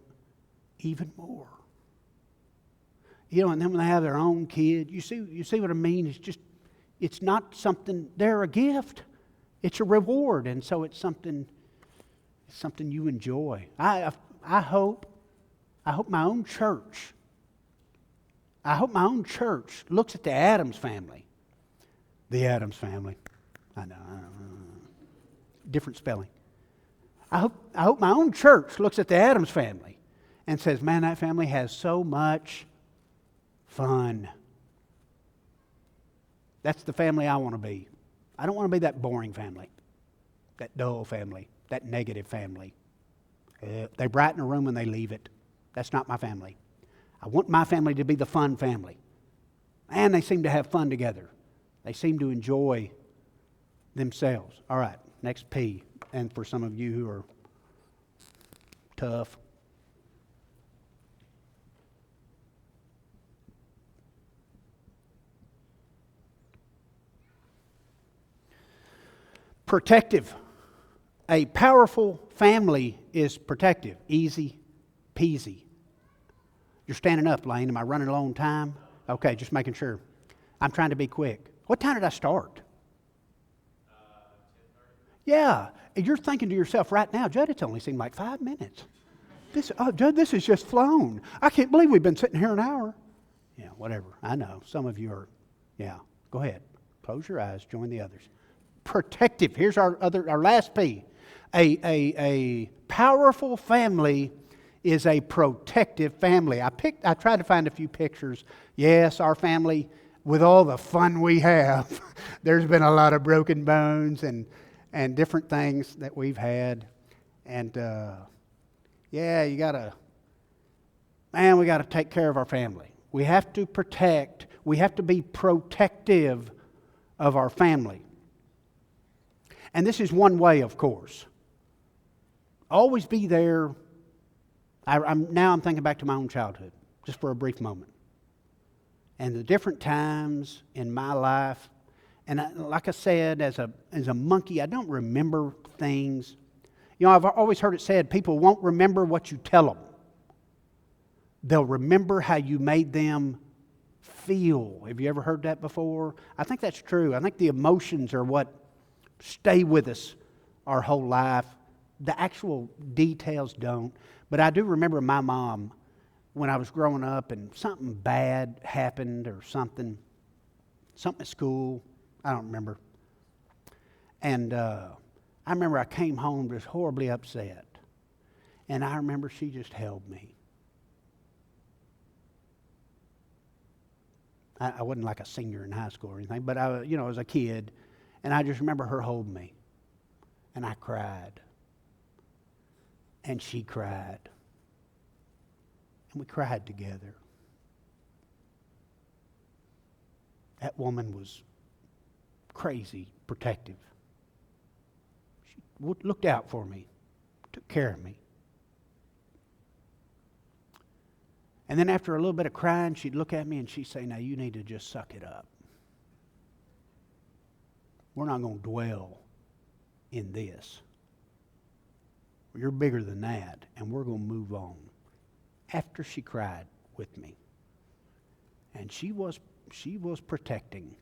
even more. And then when they have their own kid, you see what I mean? It's not something, they're a gift. It's a reward, and so it's something you enjoy. I hope my own church looks at the Addams family. The Addams family. I know. Different spelling. I hope my own church looks at the Addams family and says, man, that family has so much fun. That's the family I want to be. I don't want to be that boring family, that dull family, that negative family. They brighten a room and they leave it. That's not my family. I want my family to be the fun family. And they seem to have fun together. They seem to enjoy themselves. All right, next P. And for some of you who are tough, protective. A powerful family is protective. Easy peasy. You're standing up, Lane. Am I running low on time? Okay, just making sure. I'm trying to be quick. What time did I start? 10:30. Yeah. You're thinking to yourself right now, Judd, it's only seemed like 5 minutes. Judd, this has just flown. I can't believe we've been sitting here an hour. Yeah, whatever. I know. Some of you are, go ahead. Close your eyes. Join the others. Protective. Here's our last P. A powerful family is a protective family. I tried to find a few pictures. Yes, our family, with all the fun we have, there's been a lot of broken bones and different things that we've had. And you gotta man, we got to take care of our family. We have to protect, we have to be protective of our family. And this is one way, of course. Always be there. Now I'm thinking back to my own childhood, just for a brief moment. And the different times in my life, and like I said, as a monkey, I don't remember things. You know, I've always heard it said, people won't remember what you tell them. They'll remember how you made them feel. Have you ever heard that before? I think that's true. I think the emotions are what stay with us our whole life. The actual details don't. But I do remember my mom when I was growing up and something bad happened or something at school. I don't remember. And I remember I came home just horribly upset. And I remember she just held me. I wasn't like a senior in high school or anything, but I was a kid. And I just remember her holding me. And I cried. And she cried. And we cried together. That woman was crazy protective. She looked out for me, took care of me. And then after a little bit of crying, she'd look at me and she'd say, now you need to just suck it up. We're not going to dwell in this. You're bigger than that, and we're going to move on. After she cried with me. And she was protecting,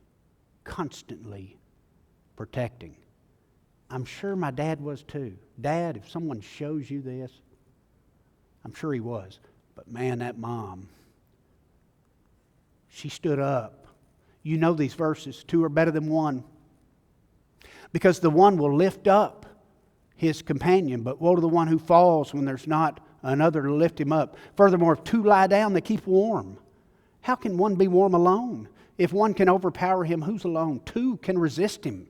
constantly protecting. I'm sure my dad was too. Dad, if someone shows you this, I'm sure he was. But man, that mom, she stood up. You know these verses, 2 are better than 1. Because the one will lift up his companion, but woe to the one who falls when there's not another to lift him up. Furthermore, if 2 lie down, they keep warm. How can one be warm alone? If one can overpower him, who's alone? 2 can resist him.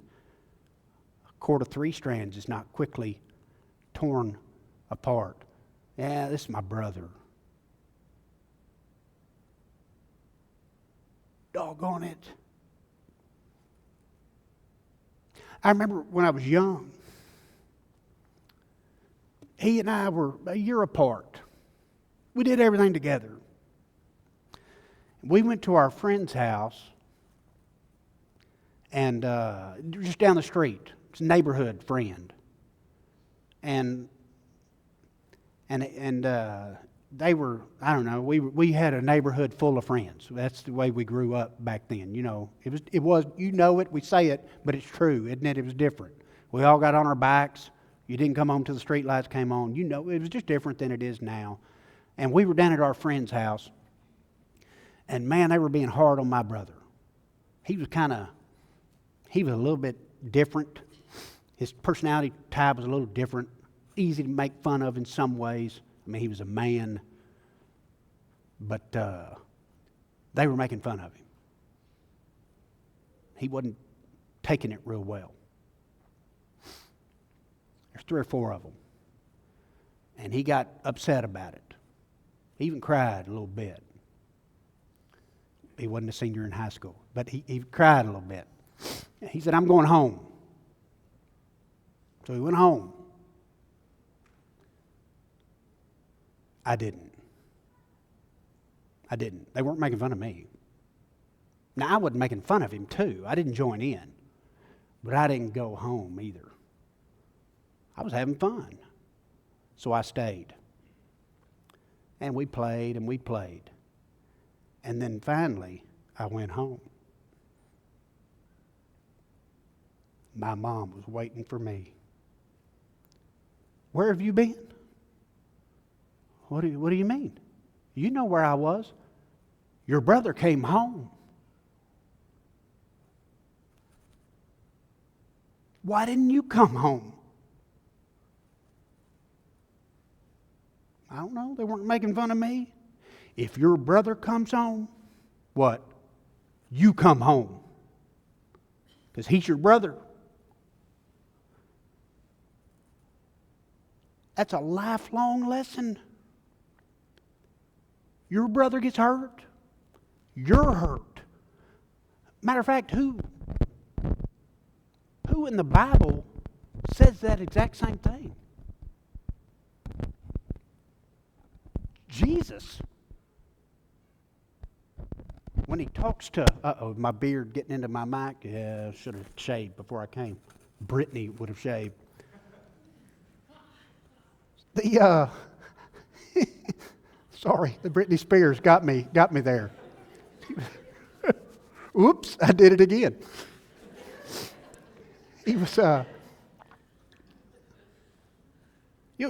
A cord of 3 strands is not quickly torn apart. Yeah, this is my brother. Doggone it. I remember when I was young, he and I were a year apart. We did everything together. We went to our friend's house, and just down the street. It's a neighborhood friend. And they were, I don't know, we had a neighborhood full of friends. That's the way we grew up back then. You know, it was you know it, we say it, but it's true, isn't it? It was different. We all got on our bikes. You didn't come home till the street lights came on. You know, it was just different than it is now. And we were down at our friend's house, and man, they were being hard on my brother. He was a little bit different. His personality type was a little different. Easy to make fun of in some ways. I mean, he was a man, but they were making fun of him. He wasn't taking it real well. There's 3 or 4 of them. And he got upset about it. He even cried a little bit. He wasn't a senior in high school, but he cried a little bit. He said, I'm going home. So he went home. I didn't. They weren't making fun of me. Now, I wasn't making fun of him too. I didn't join in. But I didn't go home either. I was having fun. So I stayed. And we played and we played. And then finally, I went home. My mom was waiting for me. Where have you been? What do you mean? You know where I was. Your brother came home. Why didn't you come home? I don't know. They weren't making fun of me. If your brother comes home, what? You come home. Because he's your brother. That's a lifelong lesson. your brother gets hurt, you're hurt. Matter of fact, who in the Bible says that exact same thing? Jesus. When he talks to, my beard getting into my mic. Yeah, I should have shaved before I came. Brittany would have shaved. Sorry, the Britney Spears got me there. Oops, I did it again. He was,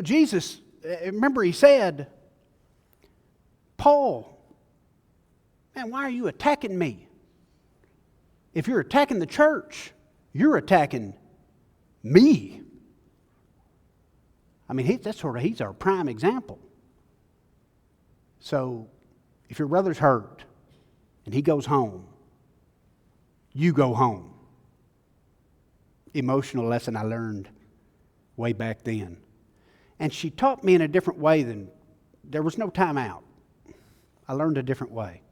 Jesus, remember he said, Paul, man, why are you attacking me? If you're attacking the church, you're attacking me. I mean, he's our prime example. So, if your brother's hurt and he goes home, you go home. Emotional lesson I learned way back then. And she taught me in a different way there was no time out. I learned a different way.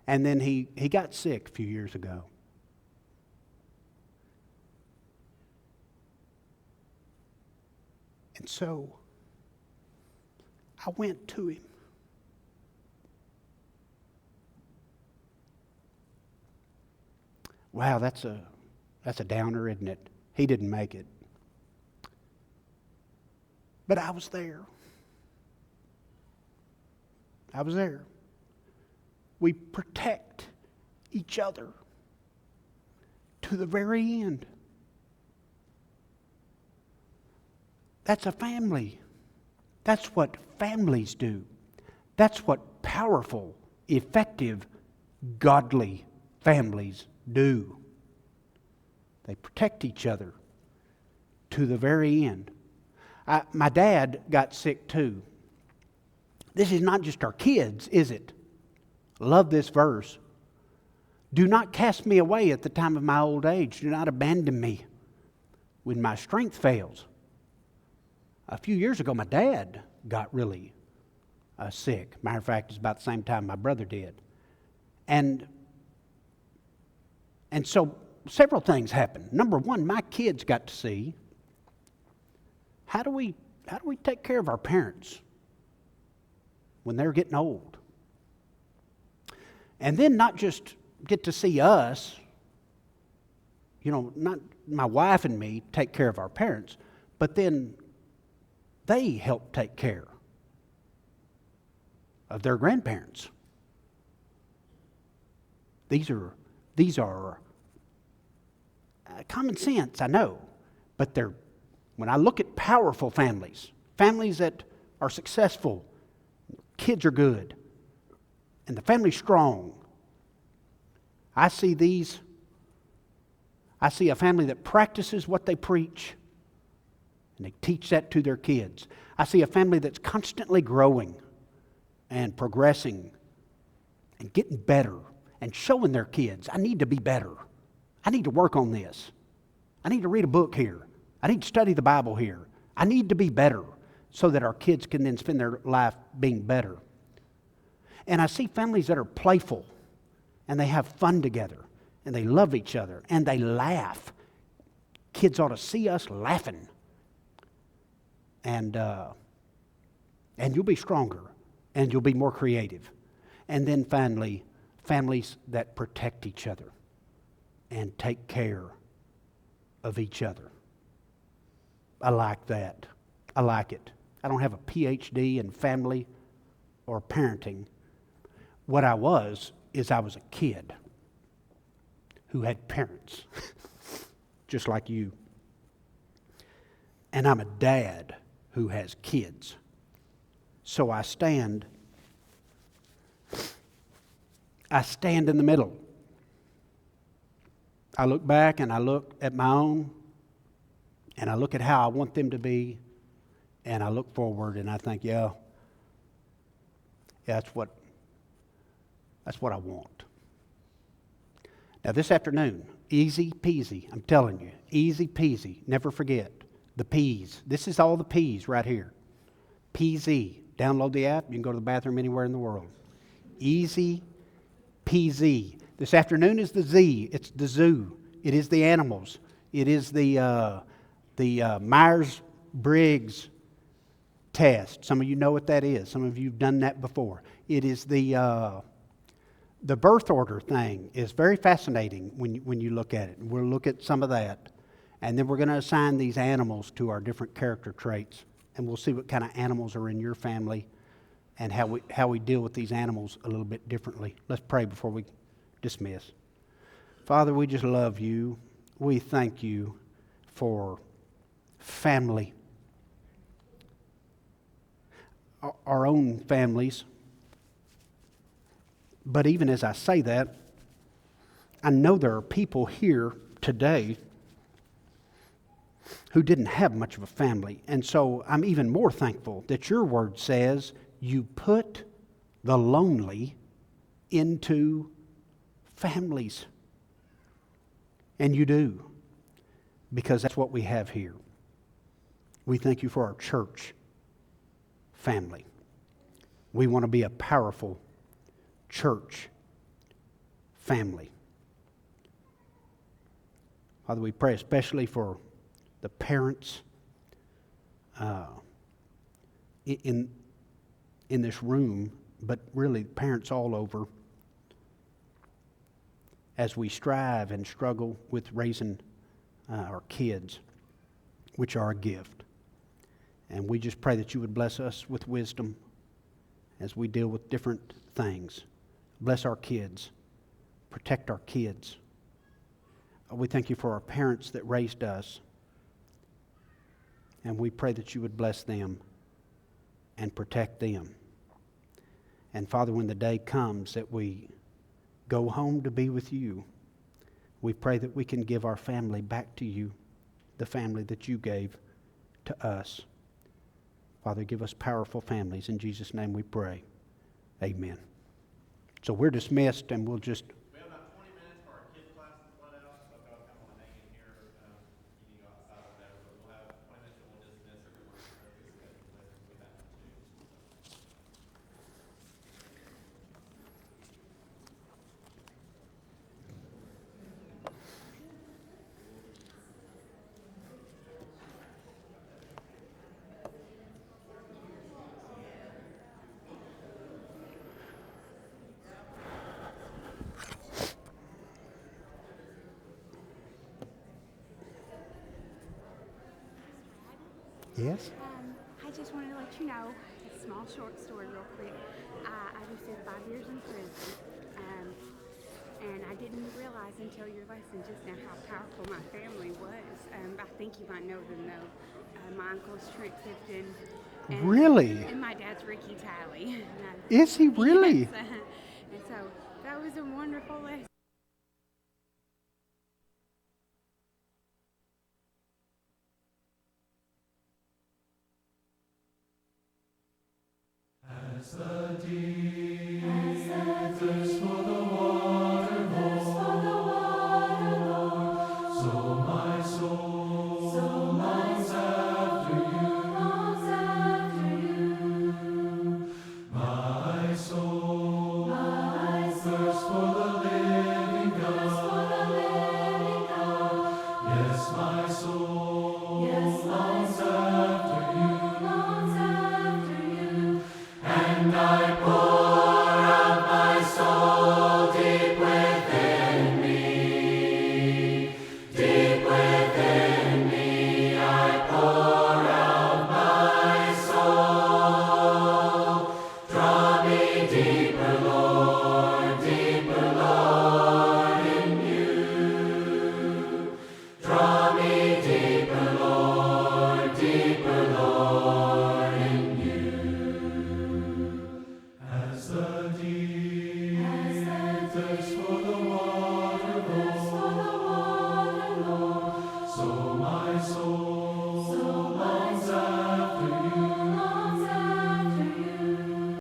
And then he got sick a few years ago. And so I went to him. Wow, that's a downer, isn't it? He didn't make it. But I was there. I was there. We protect each other to the very end. That's a family. That's what families do. That's what powerful, effective, godly families do. They protect each other to the very end. My dad got sick too. This is not just our kids, is it? Love this verse. Do not cast me away at the time of my old age. Do not abandon me when my strength fails. A few years ago, my dad got really sick. Matter of fact, it's about the same time my brother did. And so several things happened. Number one, my kids got to see how do we take care of our parents when they're getting old? And then not just get to see us, not my wife and me take care of our parents, but then they help take care of their grandparents. These are common sense, I know, but when I look at powerful families that are successful, kids are good, and the family's strong, I see a family that practices what they preach, and they teach that to their kids. I see a family that's constantly growing and progressing and getting better and showing their kids, I need to be better. I need to work on this. I need to read a book here. I need to study the Bible here. I need to be better so that our kids can then spend their life being better. And I see families that are playful and they have fun together and they love each other and they laugh. Kids ought to see us laughing. And you'll be stronger and you'll be more creative. And then finally, families that protect each other and take care of each other. I like that. I like it. I don't have a PhD in family or parenting. What I was a kid who had parents, just like you. And I'm a dad who has kids. So I stand in the middle. I look back and I look at my own, and I look at how I want them to be, and I look forward and I think, yeah, that's what I want. Now this afternoon, easy peasy, I'm telling you, easy peasy, never forget the P's. This is all the P's right here. PZ, Download the app. You can go to the bathroom anywhere in the world. Easy peasy. This afternoon is the Z. It's the zoo. It is the animals. It is the Myers-Briggs test. Some of you know what that is. Some of you have done that before. It is the birth order thing. Is very fascinating when you look at it. We'll look at some of that. And then we're going to assign these animals to our different character traits. And we'll see what kind of animals are in your family and how we deal with these animals a little bit differently. Let's pray before we dismiss. Father, we just love you. We thank you for family. Our own families. But even as I say that, I know there are people here today who didn't have much of a family. And so I'm even more thankful that your word says you put the lonely into families. And you do, because that's what we have here. We thank you for our church family. We want to be a powerful church family. Father, we pray especially for the parents in this room, but really parents all over, as we strive and struggle with raising our kids, which are a gift. And we just pray that you would bless us with wisdom as we deal with different things. Bless our kids. Protect our kids. We thank you for our parents that raised us. And we pray that you would bless them and protect them. And Father, when the day comes that we go home to be with you, we pray that we can give our family back to you, the family that you gave to us. Father, give us powerful families. In Jesus' name we pray. Amen. So we're dismissed, and we'll just... We have about 20 minutes for our kids' classes let out, so if y'all kind of want to hang in here, you can go outside or whatever, but we'll have 20 minutes and we'll dismiss everyone. We have to. Yes? I just wanted to let you know a small short story real quick. I just did 5 years in prison, and I didn't realize until your lesson just now how powerful my family was. I think you might know them though. My uncle's Trent Tipton. Really? And my dad's Ricky Talley. Is he really? Yes, and so that was a wonderful lesson.